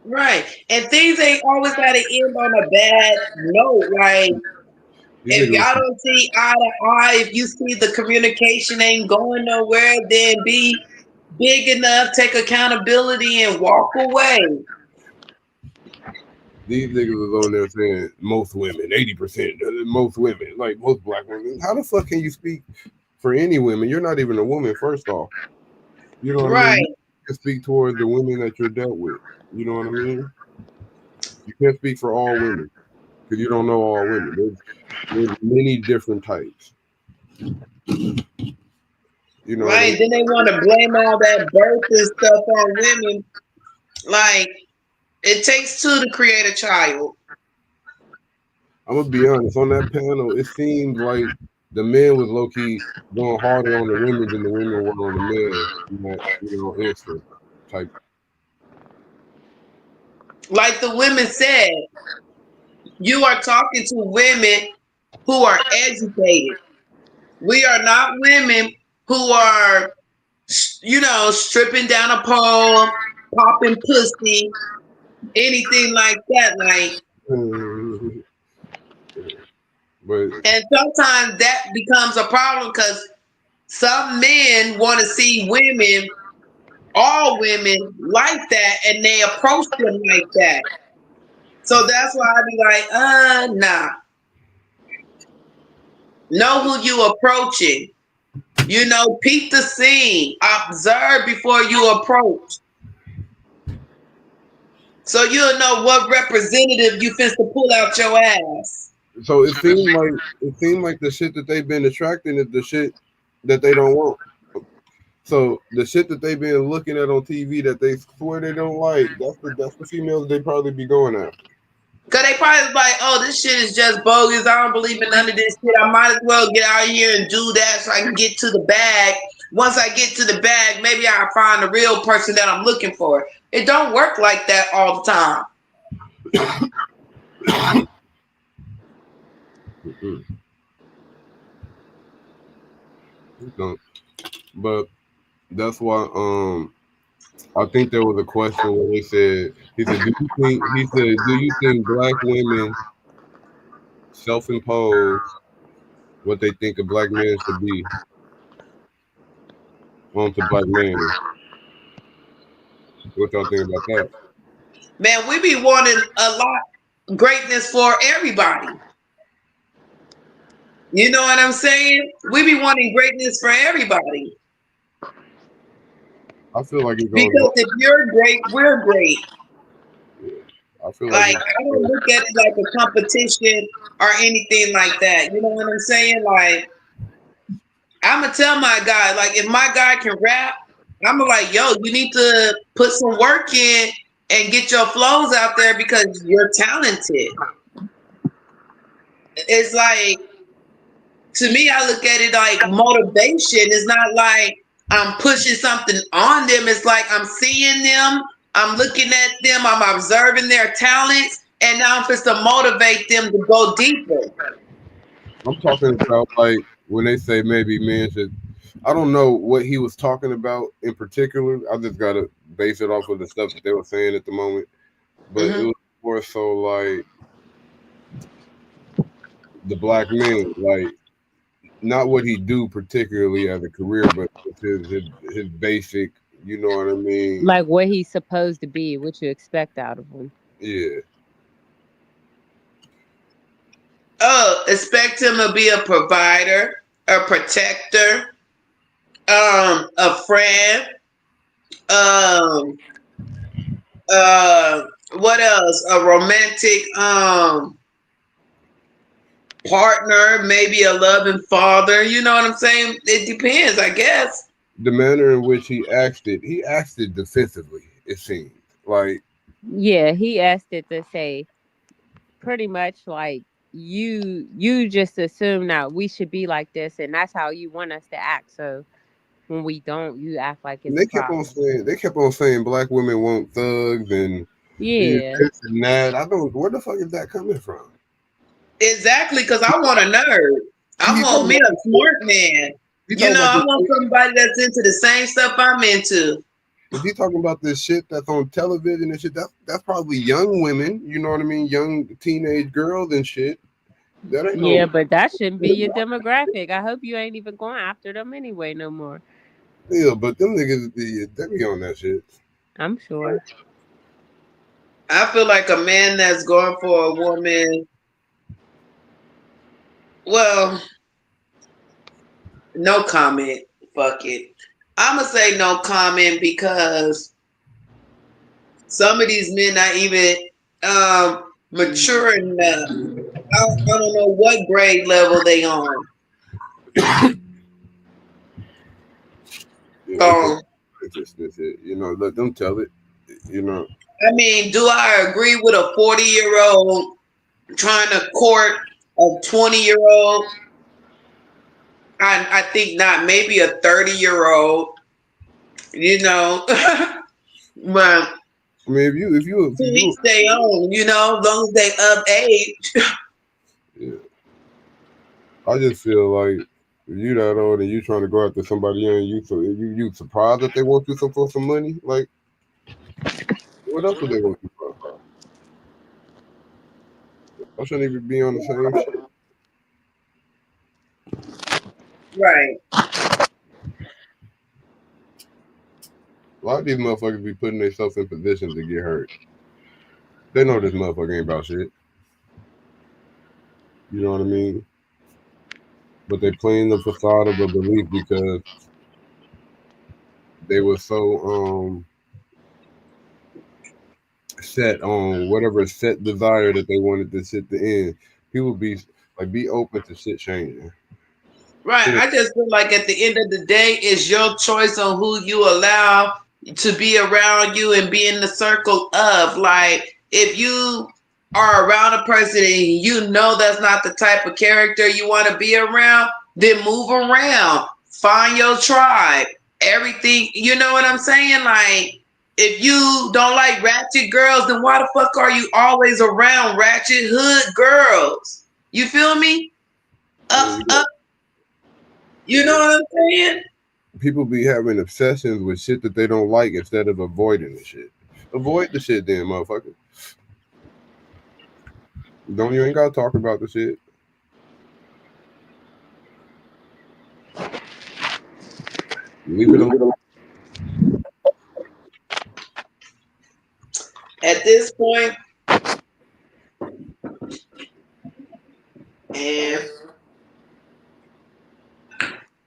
Right. And things ain't always got to end on a bad note. Like, These if niggas, y'all don't see eye to eye, if you see the communication ain't going nowhere, then be big enough, take accountability, and walk away. these niggas is on there saying most women, 80%, most women, like most black women. How the fuck can you speak for any women? You're not even a woman, first off. You know what I mean? You Right. can speak towards the women that you're dealt with. You know what I mean? You can't speak for all women. because you don't know all women. There's many different types. You know what I Right. mean? Then they want to blame all that birth and stuff on women. Like, it takes two to create a child. I'm gonna be honest. On that panel, it seemed like the men was low key going harder on the women than the women were on the men. In that, instant type. Like the women said, you are talking to women who are educated. We are not women who are, stripping down a pole, popping pussy, anything like that. Like, But and sometimes that becomes a problem because some men want to see women, all women, like that, and they approach them like that. So that's why I be like, nah. Know who you approaching. Peep the scene. Observe before you approach. So you'll know what representative you finna pull out your ass. so it seemed like the shit that they've been attracting is the shit that they don't want. So the shit that they've been looking at on TV that they swear they don't like, that's the females they probably be going after. Cause they probably like, oh, this shit is just bogus. I don't believe in none of this shit. I might as well get out here and do that so I can get to the bag. Once I get to the bag, maybe I'll find the real person that I'm looking for. It don't work like that all the time. Mm-mm. It don't. But that's why I think there was a question where he said, do you think black women self-impose what they think a black man should be onto black men? What y'all think about that? Man, we be wanting a lot greatness for everybody. You know what I'm saying? We be wanting greatness for everybody. I feel like it goes Because both. if you're great, we're great. Yeah. I feel like Like, I don't look at it like a competition or anything like that. You know what I'm saying? Like, I'm gonna tell my guy, like, if my guy can rap, I'm gonna like, yo, you need to put some work in and get your flows out there because you're talented. It's like, to me, I look at it like motivation. It's not like I'm pushing something on them. It's like I'm seeing them, I'm looking at them, I'm observing their talents, and now I'm supposed to motivate them to go deeper. I'm talking about like when they say maybe men should. I don't know what he was talking about in particular. I just gotta base it off of the stuff that they were saying at the moment. But it Hmm. was more so like the black men, like not what he do particularly as a career, but his basic. You know what I mean? Like what he's supposed to be, what you expect out of him. Yeah. Oh, expect him to be a provider, a protector, a friend, um, uh, what else? A romantic partner, maybe a loving father. You know what I'm saying? It depends, I guess. The manner in which he asked it defensively. It seemed like Yeah, he asked it to say pretty much like you just assume that we should be like this and that's how you want us to act. So when we don't, you act like it's a problem. they kept on saying black women want thugs and Yeah. this and that. I don't. Where the fuck is that coming from? Exactly, because I want a nerd. Is I he want talking me about? a smart man. He talking about I this? want somebody that's into the same stuff I'm into. Is he talking about this shit that's on television and shit? That's probably young women. You know what I mean? Young teenage girls and shit. That ain't Yeah, no. but that shouldn't be your demographic. I hope you ain't even going after them anyway no more. Yeah, but them niggas, they be on that shit. I'm sure. I feel like a man that's going for a woman, well, no comment. Fuck it. I'm going to say no comment because some of these men not even mature enough I don't know what grade level they on. You know, it's Um, just this shit. You know, let them tell it. You know, I mean, do I agree with a 40-year-old trying to court a 20-year-old? I think not. Maybe a 30-year-old. You know, but I mean, if to you, each their own. You know, as long as they of age. yeah, I just feel like if you that old and you trying to go after somebody and you surprised that they want you for some money, like what else would they want you for? I shouldn't even be on the same shit. Right. A lot of these motherfuckers be putting themselves in positions to get hurt. They know this motherfucker ain't about shit. You know what I mean? But they playing the facade of a belief because they were so set on whatever set desire that they wanted this shit to end. People be like be open to shit changing. Right. Shit, I just feel like at the end of the day, it's your choice on who you allow to be around you and be in the circle of. Like, if you are around a person and you know that's not the type of character you want to be around, then move around. Find your tribe. Everything, you know what I'm saying? Like, if you don't like ratchet girls, then why the fuck are you always around ratchet hood girls? You feel me? yeah, Up, you know what I'm saying? people be having obsessions with shit that they don't like instead of avoiding the shit. Avoid the shit, then, motherfucker. Don't you ain't gotta talk about the shit. Leave it alone. At this point, and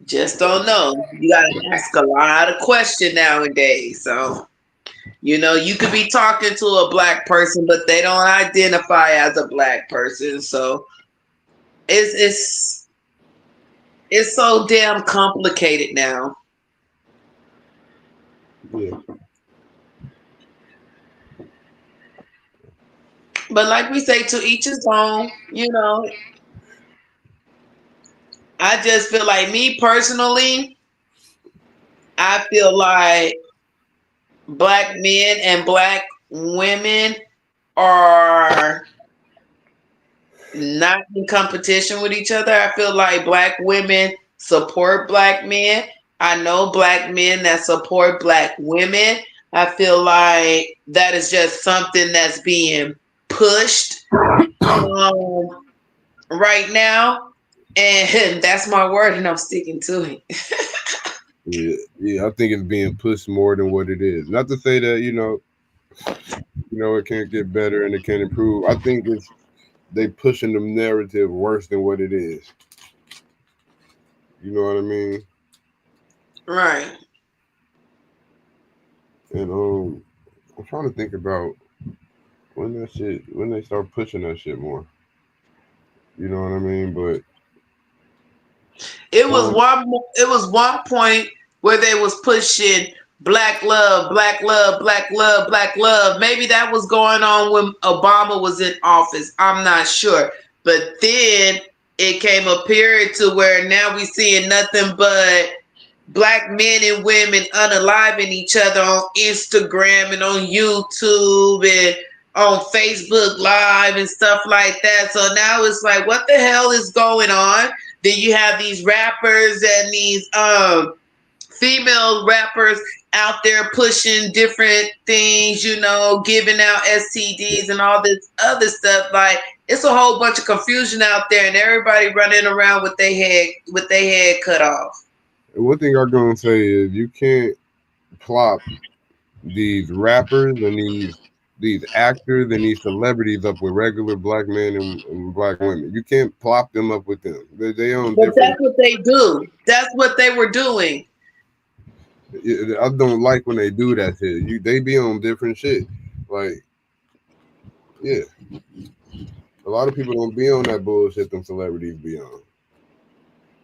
just don't know. You gotta ask a lot of questions nowadays. So, you know, you could be talking to a black person, but they don't identify as a black person. So it's it's it's so damn complicated now. Yeah, But like we say, to each his own, you know. I just feel like me personally, I feel like black men and black women are not in competition with each other. I feel like black women support black men. I know black men that support black women. I feel like that is just something that's being pushed um, right now. And that's my word, and I'm sticking to it. yeah, yeah. I think it's being pushed more than what it is. Not to say that it can't get better and it can't improve. I think it's they pushing the narrative worse than what it is. You know what I mean? Right. And I'm trying to think about when they start pushing that shit more. You know what I mean? But um, It was one point where they was pushing black love, black love, black love, black love. Maybe that was going on when Obama was in office. I'm not sure. But then it came a period to where now we seeing nothing but black men and women unaliving each other on Instagram and on YouTube and on Facebook Live and stuff like that. So now it's like, what the hell is going on? Then you have these rappers and these female rappers out there pushing different things, you know, giving out STDs and all this other stuff. Like, it's a whole bunch of confusion out there, and everybody running around with their head cut off. one thing I'm gonna say is you can't plop these rappers and these actors and these celebrities up with regular black men and black women. You can't plop them up with them. They on But different. that's what they do. That's what they were doing. I don't like when they do that shit. They be on different shit. Like, yeah, A lot of people don't be on that bullshit them celebrities be on.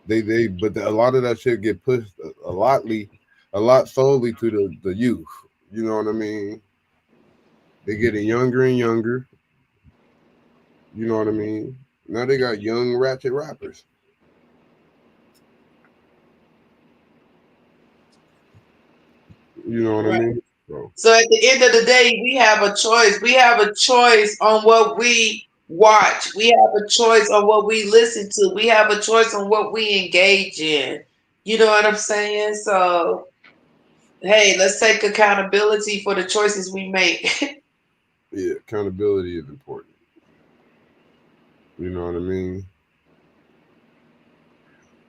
But a lot of that shit get pushed a lot solely to the youth. You know what I mean? They getting younger and younger. You know what I mean? Now they got young ratchet rappers. You know what I Right. mean? So So at the end of the day, we have a choice. We have a choice on what we watch. We have a choice on what we listen to. We have a choice on what we engage in. You know what I'm saying? So, hey, let's take accountability for the choices we make. yeah, accountability is important. You know what I mean?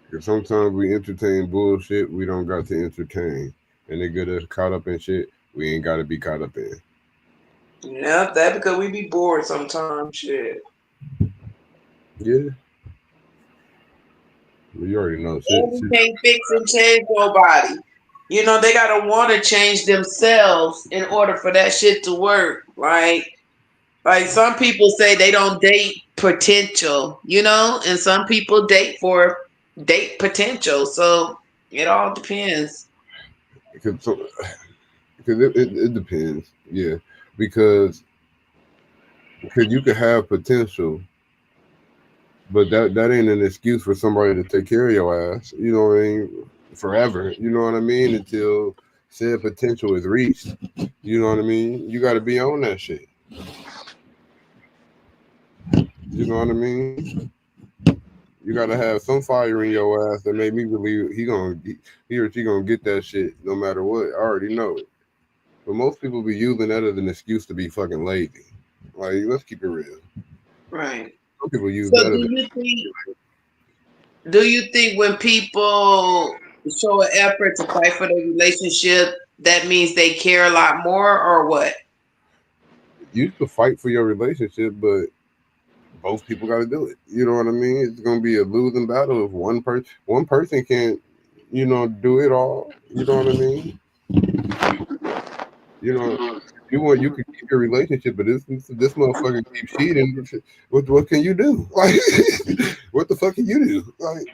Because sometimes we entertain bullshit we don't got to entertain, and they get us caught up in shit we ain't got to be caught up in. Yeah, that because we be bored sometimes. Shit. Yeah, well, you already know And shit. we Shit. can't fix and change nobody. You know, they gotta want to change themselves in order for that shit to work. Like some people say they don't date potential, you know, and some people date for date potential. So it all depends. Because so, it depends. Yeah, because you could have potential, but that ain't an excuse for somebody to take care of your ass. You know what I mean? Forever. You know what I mean? Until said potential is reached. You know what I mean? You got to be on that shit. You know what I mean? You got to have some fire in your ass that made me believe he or she gonna get that shit no matter what. I already know it. But most people be using that as an excuse to be fucking lazy. Like, let's keep it real. Right. Some people use So that as a do you think when people show an effort to fight for their relationship, that means they care a lot more or what? you can fight for your relationship, but both people got to do it. You know what I mean? It's gonna be a losing battle if one person can't, do it all. You know what I mean? You know, you can keep your relationship, but this motherfucker keeps cheating. What can you do? Like, what the fuck can you do? Like,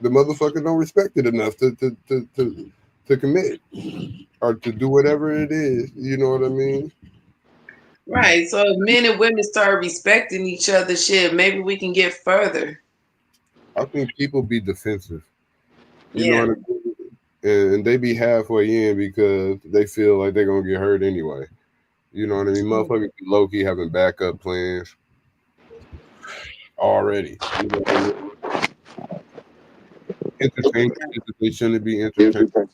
the motherfucker don't respect it enough to commit or to do whatever it is. You know what I mean? Right. So if men and women start respecting each other, shit, maybe we can get further. I think people be defensive. You know Yeah. what I mean? And they be halfway in because they feel like they're gonna get hurt anyway. You know what I mean? Motherfuckers be low key having backup plans already. You know what I mean? Entertaining shit that they shouldn't be entertaining. You know,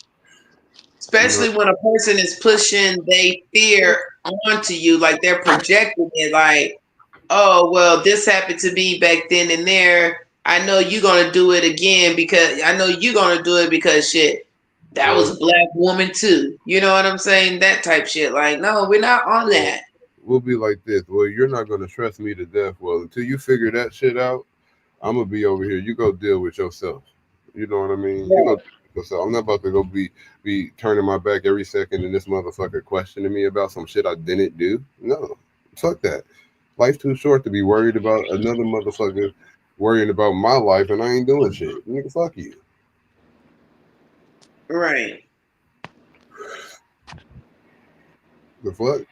Especially when a person is pushing their fear onto you, like they're projecting it, like, oh, well, this happened to me back then and there. I know you're gonna do it again because I know you're gonna do it because shit, that was well, a black woman too. You know what I'm saying? That type shit. Like, no, we're not on well, that. we'll be like this. Well, you're not gonna stress me to death. Well, until you figure that shit out, I'm gonna be over here. You go deal with yourself. You know what I mean? You go Right. deal with yourself. I'm not about to go be turning my back every second and this motherfucker questioning me about some shit I didn't do. No, fuck that. Life's too short to be worried about another motherfucker worrying about my life and I ain't doing shit. Nigga, fuck you. Right. The fuck?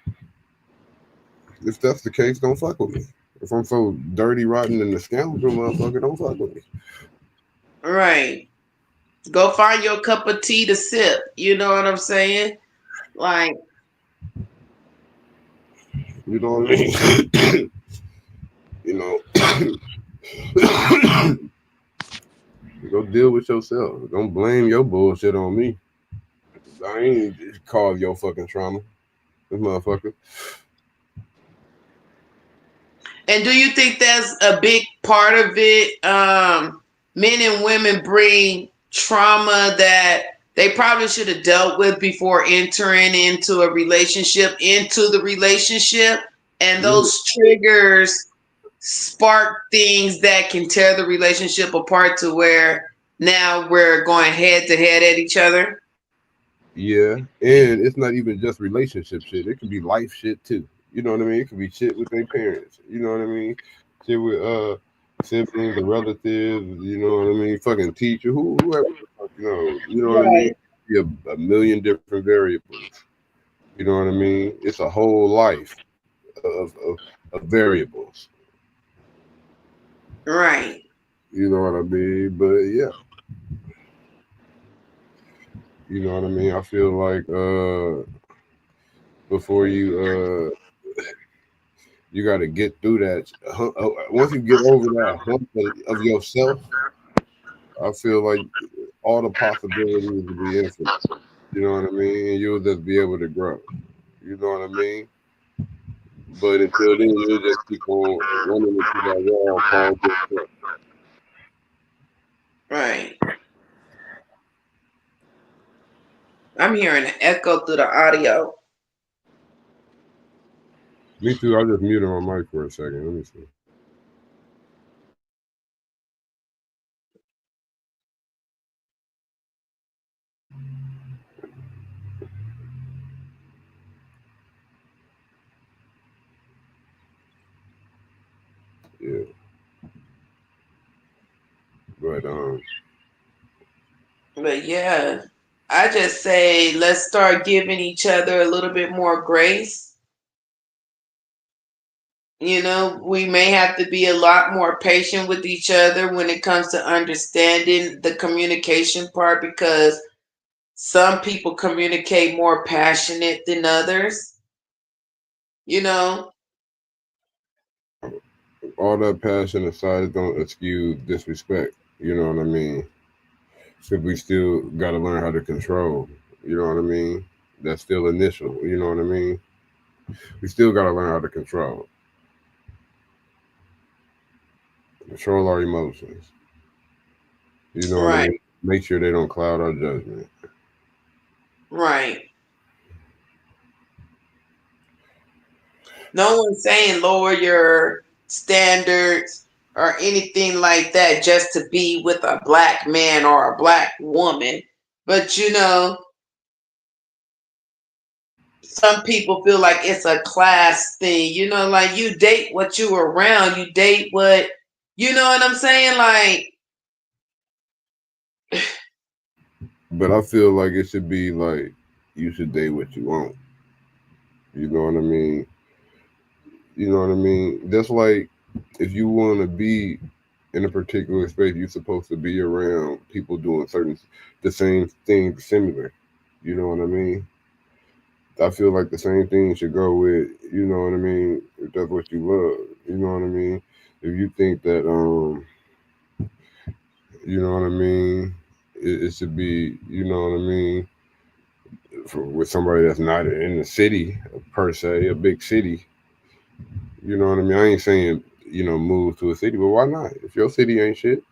If that's the case, don't fuck with me. If I'm so dirty, rotten, and a scoundrel, motherfucker, don't fuck with me. Right. Go find your cup of tea to sip. You know what I'm saying? Like, You know what I mean? you know, go deal with yourself. Don't blame your bullshit on me. I ain't called your fucking trauma. This motherfucker. and do you think that's a big part of it? Men and women bring trauma that they probably should have dealt with before entering into the relationship, and Yeah, those triggers spark things that can tear the relationship apart to where now we're going head to head at each other. yeah. And it's not even just relationship shit. It could be life shit too. You know what I mean? It could be shit with their parents. You know what I mean? shit with siblings, the relatives, you know what I mean, fucking teacher, whoever the fuck, you know what I mean? Right. Be a million different variables. You know what I mean? It's a whole life of variables. Right. You know what I mean? But yeah, you know what I mean. I feel like before you got to get through that. Once you get over that hump of yourself, I feel like all the possibilities will be infinite. You know what I mean? And you'll just be able to grow. You know what I mean? But until then, you'll just keep on running into that wall called yourself. Right. I'm hearing an echo through the audio. Me too. I just muted my mic for a second. Let me see. Yeah, but But yeah, I just say let's start giving each other a little bit more grace. We may have to be a lot more patient with each other when it comes to understanding the communication part because some people communicate more passionate than others, you know? all that passion aside, don't excuse disrespect. You know what I mean? Because we still got to learn how to control. You know what I mean? That's still initial. You know what I mean? We still got to learn how to control our emotions. You know what I Right, mean? Make sure they don't cloud our judgment. right. No one's saying lower your standards or anything like that just to be with a black man or a black woman. But some people feel like it's a class thing. Like you date what you around, you date what, you know what I'm saying? Like, But I feel like it should be like you should date what you want. You know what I mean? You know what I mean? That's like if you want to be in a particular space, you're supposed to be around people doing the same thing, similar. You know what I mean? I feel like the same thing should go with, you know what I mean? If that's what you love, you know what I mean? If you think that, you know what I mean, it should be, you know what I mean, with somebody that's not in the city per se, a big city, you know what I mean? I ain't saying, move to a city, but why not? If your city ain't shit,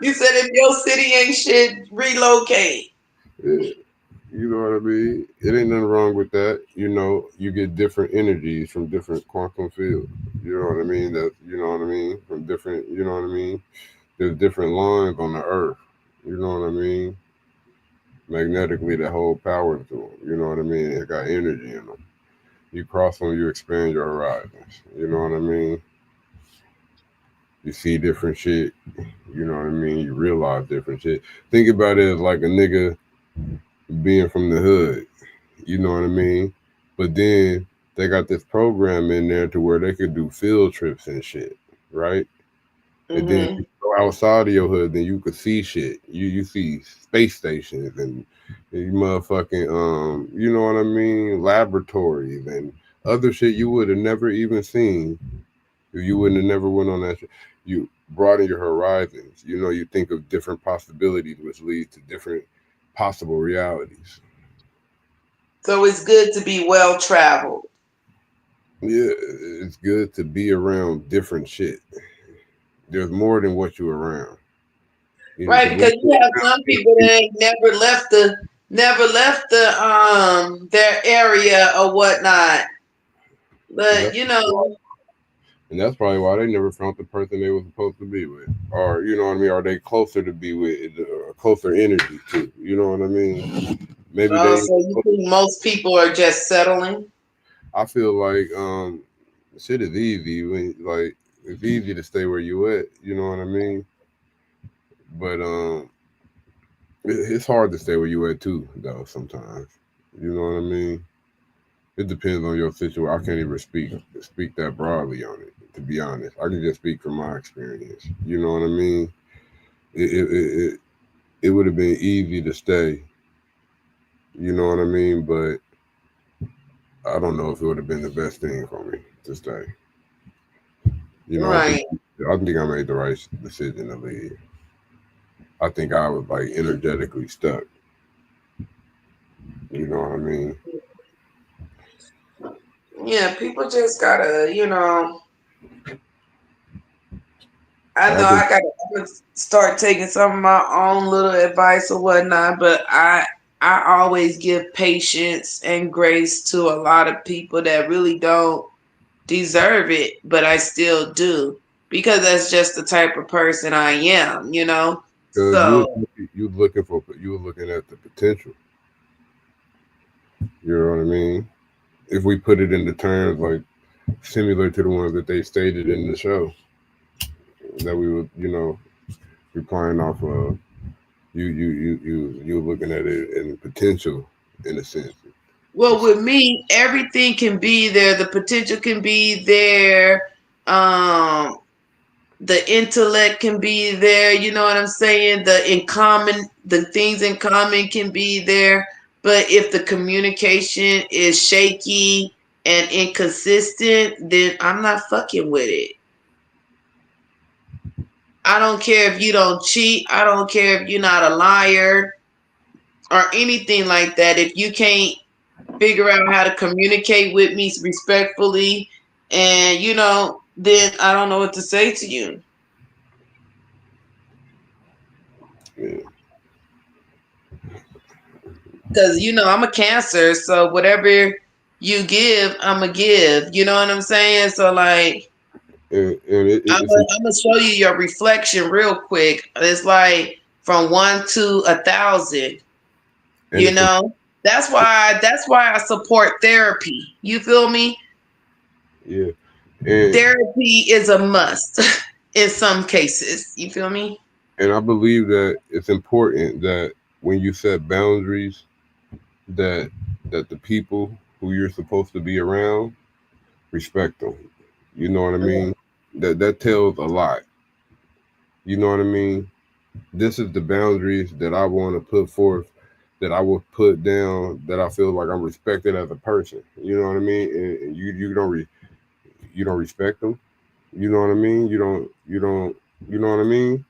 you said if your city ain't shit, relocate. yeah, you know what I mean? It ain't nothing wrong with that. You get different energies from different quantum fields. You know what I mean? You know what I mean? From different, you know what I mean? There's different lines on the earth. You know what I mean? Magnetically, that hold power to them. You know what I mean? It got energy in them. You cross them, you expand your horizons. You know what I mean? You see different shit. You know what I mean? You realize different shit. Think about it as like a nigga being from the hood. You know what I mean? But then they got this program in there to where they could do field trips and shit, right? And then Hmm. you go outside of your hood, then you could see shit. You see space stations and you motherfucking you know what I mean, laboratories and other shit you would have never even seen if you wouldn't have never went on that shit. You broaden your horizons. You think of different possibilities, which leads to different possible realities. So it's good to be well traveled. Yeah, it's good to be around different shit. There's more than what you're around. Right, Because what because you have some people that ain't never left the their area or whatnot. But that's and that's probably why they never found the person they were supposed to be with, or you know what I mean. Are they closer to be with, closer energy to? You know what I mean? Maybe they. so you think most people are just settling? I feel like Shit is easy when like it's easy to stay where you at. You know what I mean? But it's hard to stay where you at too, though. Sometimes, you know what I mean. It depends on your situation. I can't even speak that broadly on it. To be honest, I can just speak from my experience. You know what I mean? It would have been easy to stay. You know what I mean? But I don't know if it would have been the best thing for me to stay. You know, Right. I think I made the right decision to leave. I think I was like energetically stuck. You know what I mean? Yeah, people just gotta, I I know think I gotta start taking some of my own little advice or whatnot, but I always give patience and grace to a lot of people that really don't deserve it, but I still do because that's just the type of person I am. because So, you were looking at the potential. You know what I mean? If we put it into terms like similar to the ones that they stated in the show that we were, replying off of, you were looking at it in potential in a sense. well, It's, with me, everything can be there. The potential can be there. Um, the intellect can be there. You know what I'm saying? The things in common can be there. But if the communication is shaky and inconsistent, then I'm not fucking with it. I don't care if you don't cheat. I don't care if you're not a liar or anything like that. If you can't figure out how to communicate with me respectfully, and then I don't know what to say to you. yeah, Because I'm a Cancer, so whatever you give, I'm a give. You know what I'm saying? So like, and I'm it's gonna I'm gonna show you your reflection real quick. It's like from 1 to 1,000. and You it's know, that's why I support therapy. You feel me? yeah, and Therapy is a must in some cases. You feel me? and I believe that it's important that when you set boundaries, that the people who you're supposed to be around respect them. You know what I mean? That tells a lot. You know what I mean? This is the boundaries that I want to put forth, that I will put down, that I feel like I'm respected as a person. You know what I mean? And you don't respect them. You know what I mean? You don't you know what I mean?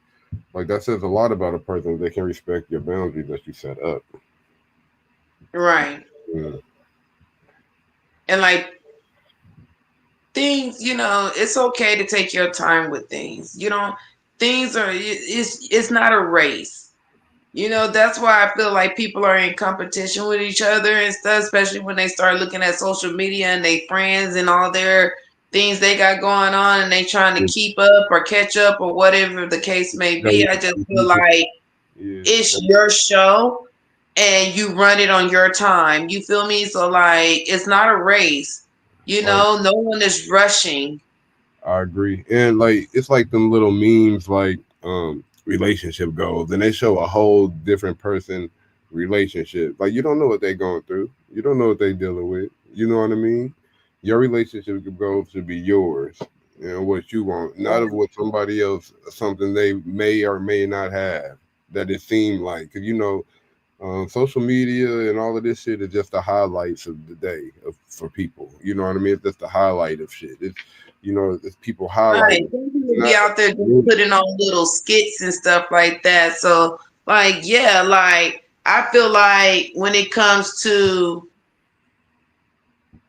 Like that says a lot about a person if they can respect your boundaries that you set up. Right. Mm. And like things, it's okay to take your time with things. Things it's not a race. That's why I feel like people are in competition with each other and stuff, especially when they start looking at social media and they friends and all their things they got going on and they trying to Yeah, keep up or catch up or whatever the case may gotta be. look I at just some feel people. like Yeah, it's your show and you run it on your time. You feel me? So like it's not a race. I No one is rushing. I agree. And like it's like them little memes like relationship goals and they show a whole different person relationship. Like you don't know what they're going through. You don't know what they're dealing with. You know what I mean? Your relationship goals should be yours and what you want, not of what somebody else something they may or may not have that it seemed like. Cause social media and all of this shit is just the highlights of the day for people. You know what I mean? It's just the highlight of shit. It's people Right. highlighting. Some It's people be not out there just really. putting on little skits and stuff like that. So, like, yeah, like I feel like when it comes to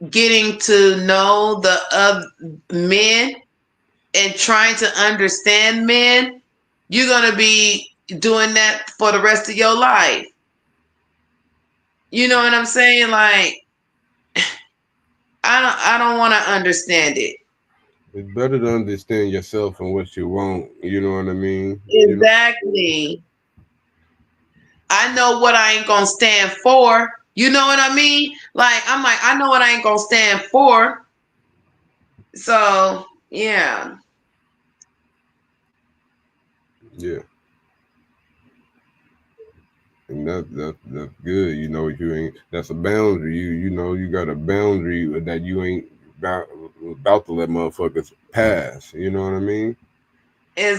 getting to know the men and trying to understand men, you're gonna be doing that for the rest of your life. You know what I'm saying? Like, I don't want to understand it. It's better to understand yourself and what you want. You know what I mean? Exactly. I know what I ain't gonna stand for. You know what I mean? Like I'm like, I know what I ain't gonna stand for. So yeah, Yeah, and that's good. You know, you ain't. That's a boundary. You got a boundary that you ain't about to let motherfuckers pass. You know what I mean?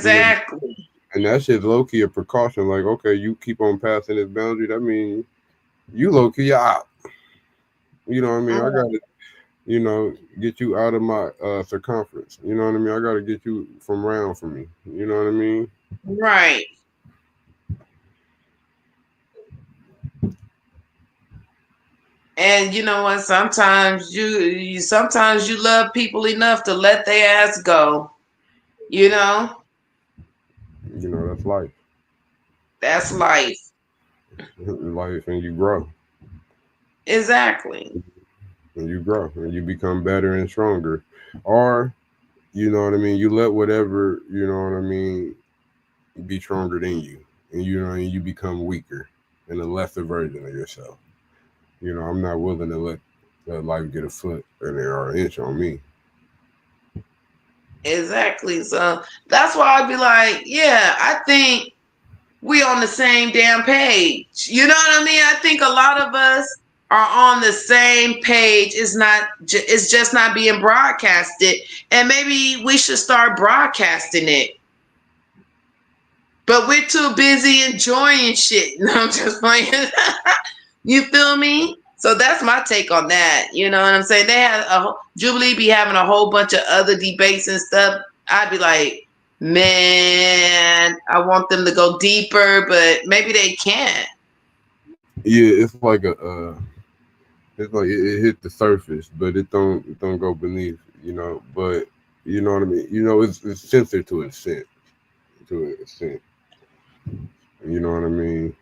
You know, exactly. and that shit's low key a precaution. Like, okay, you keep on passing this boundary. That means you low key out. You know what I mean? I Right. gotta, get you out of my circumference. You know what I mean? I gotta get you from round for me. You know what I mean? Right. And you know what? Sometimes you love people enough to let their ass go. You know, You know, that's life. that's life. Life, and you grow, Exactly. and you grow, and you become better and stronger. Or, you know what I mean? You let whatever, you know what I mean, be stronger than you, and and you become weaker and a lesser version of yourself. You know, I'm not willing to let life get a foot or an inch on me. Exactly. So that's why I'd be like, yeah, I think we on the same damn page. You know what I mean? I think a lot of us are on the same page. It's just not being broadcasted, and maybe we should start broadcasting it. But we're too busy enjoying shit. No, I'm just playing. You feel me? So that's my take on that. You know what I'm saying? They had Jubilee be having a whole bunch of other debates and stuff. I'd be like, man, I want them to go deeper, but maybe they can't. Yeah, it's like it hit the surface, but it don't go beneath. But you know what I mean. It's censored to a extent, to a extent. You know what I mean.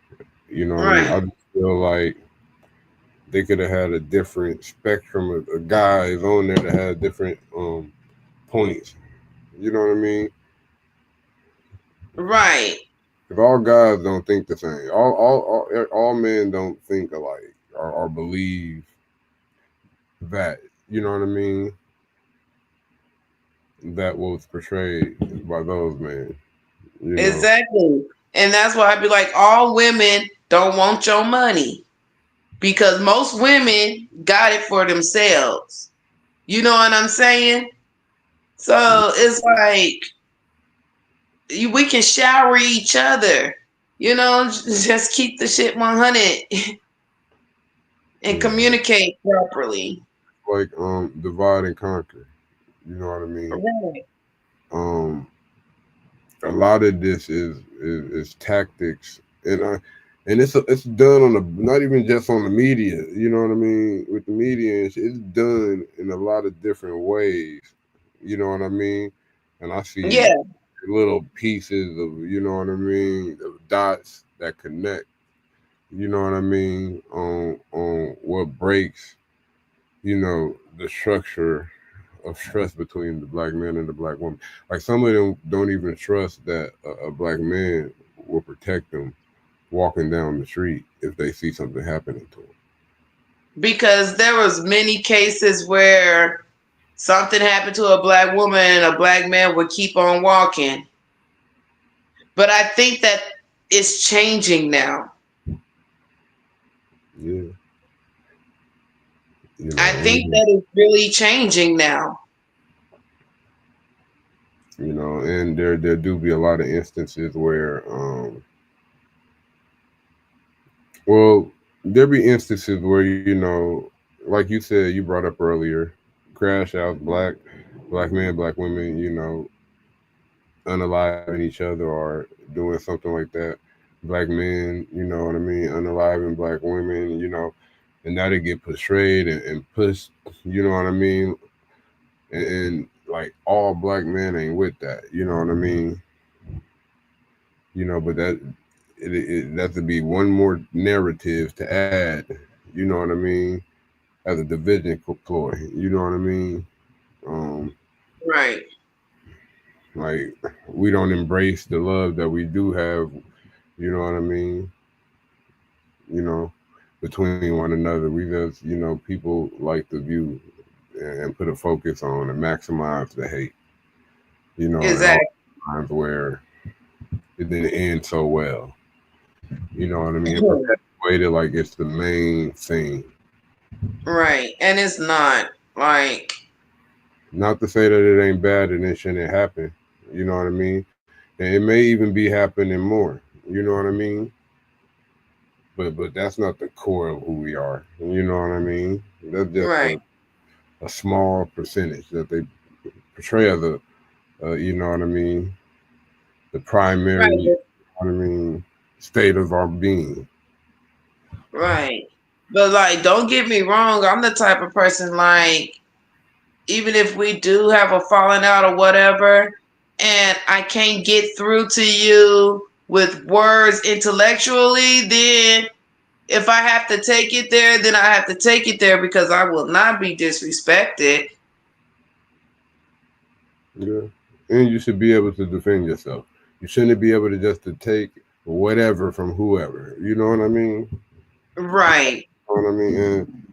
You know what I mean. Right, I just feel like they could have had a different spectrum of guys on there that had different points. You know what I mean? right, If all guys don't think the same, all men don't think alike or believe that. You know what I mean? That was portrayed by those men. You know. exactly. And that's why I'd be like, all women don't want your money because most women got it for themselves. You know what I'm saying? So it's like we can shower each other. You know, just keep the shit 100 and Yeah. communicate properly. Like divide and conquer. You know what I mean? Right. Um, a lot of this is tactics, and it's done on the not even just on the media. You know what I mean? With the media, it's done in a lot of different ways. You know what I mean? And I see Yeah, little pieces of what I mean, of dots that connect. You know what I mean? On what breaks the structure of trust between the black man and the black woman. Like some of them don't even trust that a black man will protect them walking down the street if they see something happening to them. because there was many cases where something happened to a black woman and a black man would keep on walking. But I think that it's changing now. Yeah, I think and that it's really changing now. and there do be a lot of instances where well there be instances where like you said, you brought up earlier, crash outs, black men, black women, unaliving each other or doing something like that. Black men, you know what I mean, unaliving black women, and now they get portrayed and pushed, you know what I mean, and like all black men ain't with that, you know what I mean, but that to be one more narrative to add, you know what I mean, as a division ploy, you know what I mean. Um, Right. like we don't embrace the love that we do have, you know what I mean, you know, between one another. We just, people like to view and put a focus on and maximize the hate. And all Exactly. times where it didn't end so well. You know what I mean? Perpetuated like it's the main thing. Right. And it's not like, Not to say that it ain't bad and it shouldn't happen. You know what I mean? And it may even be happening more. You know what I mean? But that's not the core of who we are. You know what I mean? That's just right. a small percentage that they portray as a you know what I mean, the primary, you Right. know what I mean, state of our being. Right. But like, don't get me wrong. I'm the type of person like, even if we do have a falling out or whatever, and I can't get through to you with words intellectually, then if I have to take it there, then I have to take it there because I will not be disrespected. Yeah. And you should be able to defend yourself. You shouldn't be able to just to take whatever from whoever. You know what I mean? Right. You know what I mean? And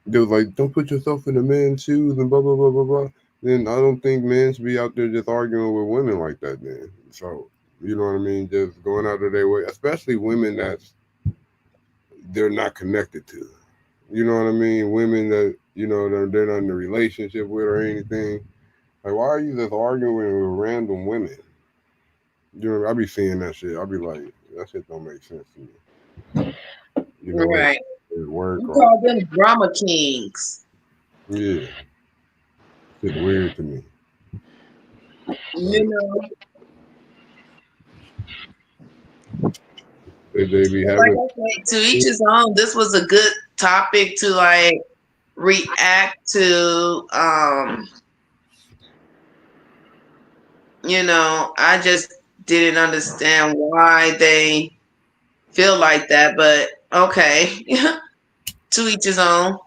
they was like, don't put yourself in a man's shoes and blah blah blah blah blah. Then I don't think men should be out there just arguing with women like that. Then, so you know what I mean? Just going out of their way, especially women that's they're not connected to. You know what I mean? Women that they're not in a relationship with or anything. Like, why are you just arguing with random women? I be seeing that shit. I be like, that shit don't make sense to me. Whether Right. it's work You or call them drama kings. yeah, it's weird to me. You Like know, they be like having. I said, to each his own. This was a good topic to like react to. I just didn't understand why they feel like that, but okay. To each his own.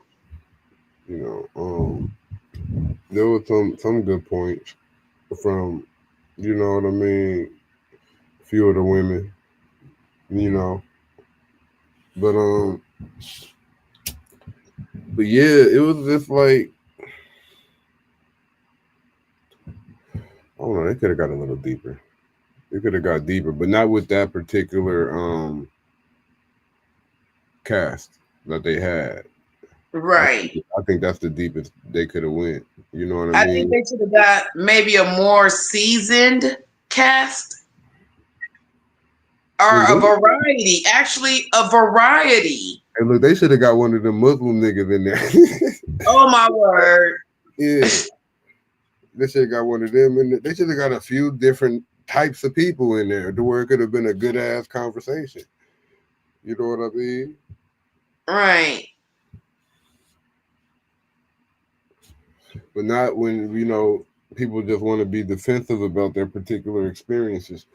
You know, there was some good points from, what I mean, a few of the women, you know, but but yeah, it was just like I don't know. They could have got a little deeper. They could have got deeper, but not with that particular cast that they had. I Right. think, I think that's the deepest they could have went. You know what I I think mean? they should have got maybe a more seasoned cast or Look, a variety. Actually, a variety. hey, look, they should have got one of the Muslim niggas in there. Oh my word. Yeah, they should have got one of them, and they should have got a few different types of people in there to where it could have been a good ass conversation. You know what I mean? Right. But not when people just want to be defensive about their particular experiences.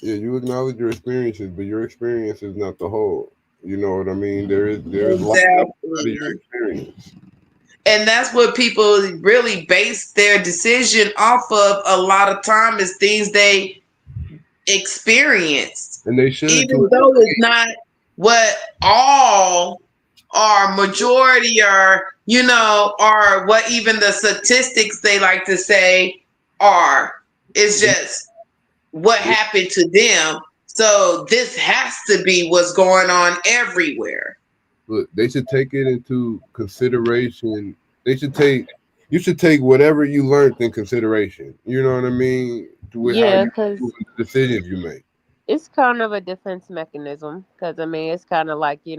Yeah, you acknowledge your experiences, but your experience is not the whole. You know what I mean? There is a lot of your Exactly. experience, And that's what people really base their decision off of a lot of time is things they experienced. and they should to Even a though it's degree. not what all or majority or what even the statistics they like to say are. It's just what happened to them. So this has to be what's going on everywhere. Look, they should take it into consideration. They should take you should take whatever you learned in consideration. You know what I mean? With how Yeah, you because with the decisions you make. it's kind of a defense mechanism. Because, I mean, it's kind of like, you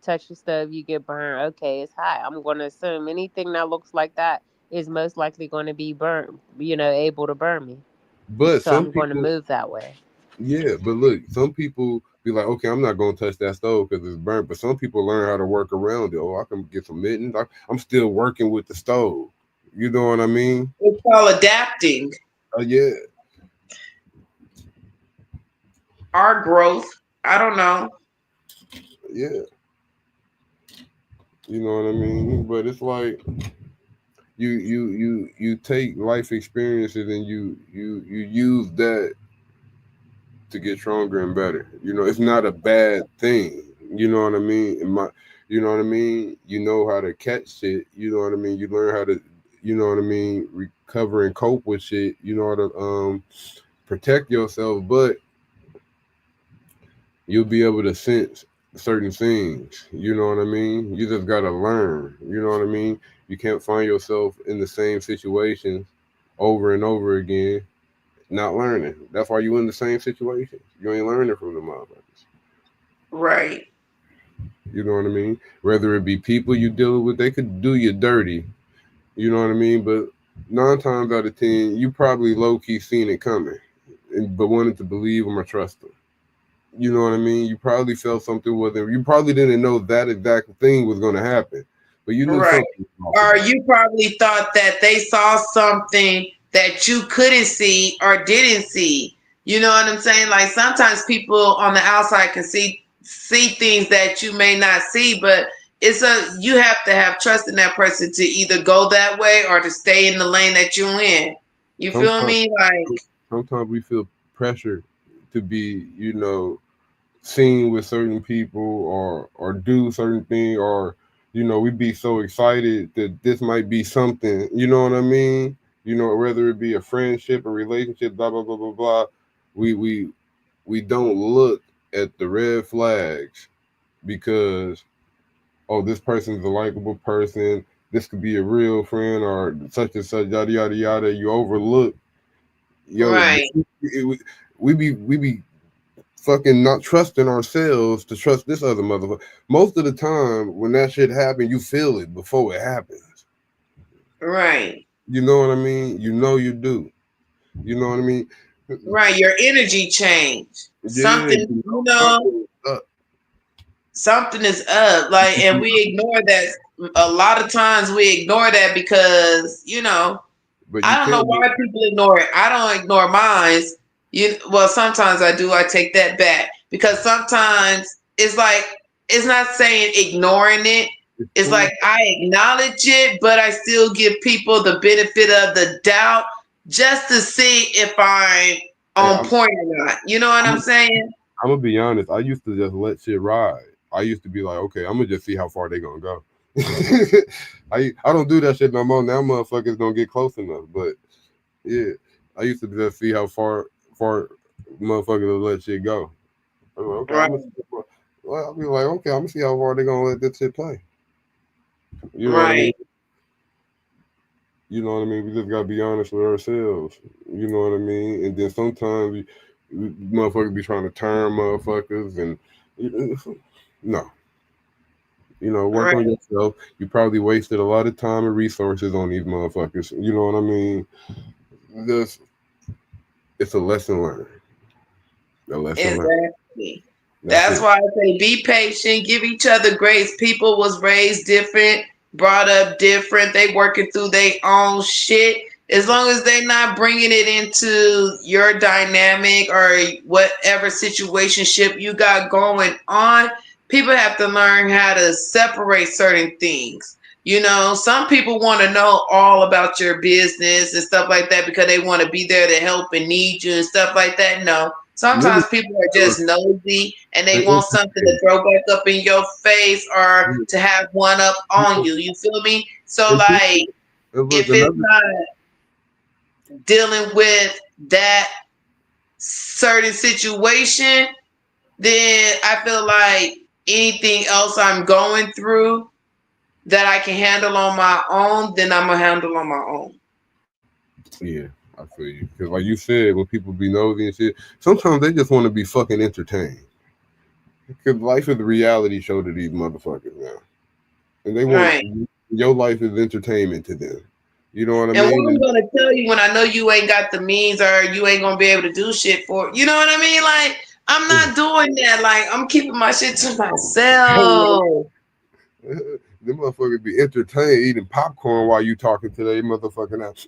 touch the stove, you get burned. Okay, it's hot. I'm going to assume anything that looks like that is most likely going to be burnt, able to burn me. But So some I'm going to people, move that way. yeah, but look, some people be like, okay, I'm not gonna touch that stove because it's burnt. But some people learn how to work around it. Oh, I can get some mittens. I'm still working with the stove. You know what I mean? It's called adapting Yeah, our growth. I don't know. yeah. You know what I mean? But it's like you take life experiences and you use that to get stronger and better. It's not a bad thing. You know what I mean? You know what I mean? You know how to catch shit. You know what I mean? You learn how to, you know what I mean, recover and cope with shit. You know how to protect yourself, but you'll be able to sense certain things. You know what I mean? You just gotta learn. You know what I mean? You can't find yourself in the same situations over and over again, not learning. That's why you in the same situations. You ain't learning from the motherfuckers. Right. You know what I mean? Whether it be people you deal with, they could do you dirty. You know what I mean? But 9 times out of 10, you probably low key seen it coming, but wanted to believe them or trust them. You know what I mean? You probably felt something with them. You probably didn't know that exact thing was going to happen, but you knew Right. something was off Or about it. you probably thought that they saw something that you couldn't see or didn't see. You know what I'm saying? Like sometimes people on the outside can see things that you may not see, but you have to have trust in that person to either go that way or to stay in the lane that you're in. You feel Sometimes, me? Like sometimes we feel pressure to be, seen with certain people or do certain thing, or we be so excited that this might be something. You know what I mean? Whether it be a friendship, a relationship, blah blah blah blah blah. We we we don't look at the red flags because, oh, this person's a likable person, this could be a real friend, or such and such, yada yada yada. You overlook, yo, right, we be fucking not trusting ourselves to trust this other motherfucker. Most of the time, when that shit happens, you feel it before it happens. right, You know what I mean? You know you do. You know what I mean? right. Your energy change. Yeah, Something, you know you know, something is up, something is up. Like, and we ignore that. A lot of times we ignore that because, but you I don't know can't be. why people ignore it. I don't ignore mine. Well, sometimes I do. I take that back because sometimes it's like it's not saying ignoring it. It's It's cool. like I acknowledge it, but I still give people the benefit of the doubt just to see if I'm Hey, on point or not. You know what I'm I'm saying? I'm gonna be honest. I used to just let shit ride. I used to be like, okay, I'm gonna just see how far they gonna go. I don't do that shit no more. Now motherfuckers don't get close enough. But yeah, I used to just see how far motherfuckers will let shit go. I'm like, okay, Right, well, I'll be like, okay, I'm gonna see how far they gonna let this shit play. You know what I mean? right. You know what I mean? We just gotta be honest with ourselves. You know what I mean? And then sometimes motherfuckers be trying to turn motherfuckers, and no, work Right. on yourself. You probably wasted a lot of time and resources on these motherfuckers. You know what I mean? Just it's a lesson learned. A lesson learned. Exactly. That's That's it. why I say be patient, give each other grace. People was raised different, brought up different. They working through their own shit. As long as they not bringing it into your dynamic or whatever situationship you got going on, people have to learn how to separate certain things. Some people want to know all about your business and stuff like that because they want to be there to help and need you and stuff like that. No, Niggas sometimes people are just nosy and they they want something to entertain. throw back up in your face or to have one up on you. You feel me? So, And people, like, and look, if it's another. not dealing with that certain situation, then I feel like anything else I'm going through that I can handle on my own, then I'm gonna handle on my own. Yeah, I feel you. Because like you said, when people be nosy and shit, sometimes they just want to be fucking entertained. Because life is a reality show to these motherfuckers now, and they want Right. your life is entertainment to them. You know what I And what mean? I'm And gonna tell you when I know you ain't got the means or you ain't gonna be able to do shit for, you know what I mean? Like I'm not doing that. Like I'm keeping my shit to myself. the motherfuckers be entertained eating popcorn while you talking to they motherfucking out.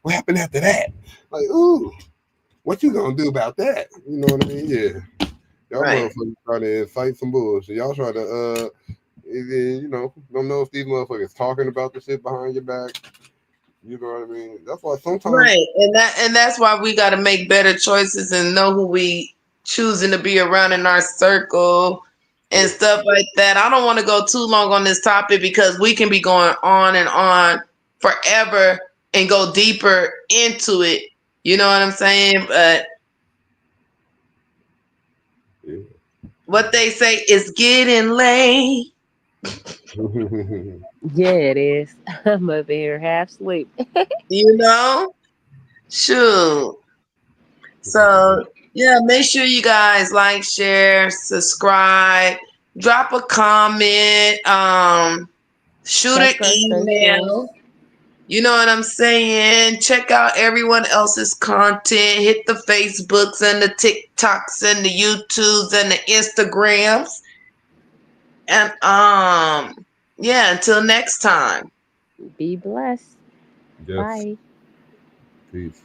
What happened after that? Like, ooh, what you gonna do about that? You know what I mean? Yeah. Y'all Right. motherfuckers try to incite some bullshit. Y'all try to don't know if these motherfuckers talking about the shit behind your back. You know what I mean? That's why sometimes Right. And that's why we gotta make better choices and know who we choosing to be around in our circle and stuff like that. I don't want to go too long on this topic because we can be going on and on forever and go deeper into it. You know what I'm saying? But Yeah. what they say is getting late. Yeah, it is. I'm over here half asleep. You know? Shoot. So yeah, make sure you guys like, share, subscribe, drop a comment, shoot an Check our socials. email. You know what I'm saying? Check out everyone else's content. Hit the Facebooks and the TikToks and the YouTubes and the Instagrams. And yeah, until next time. Be blessed. Yes. Bye. Peace.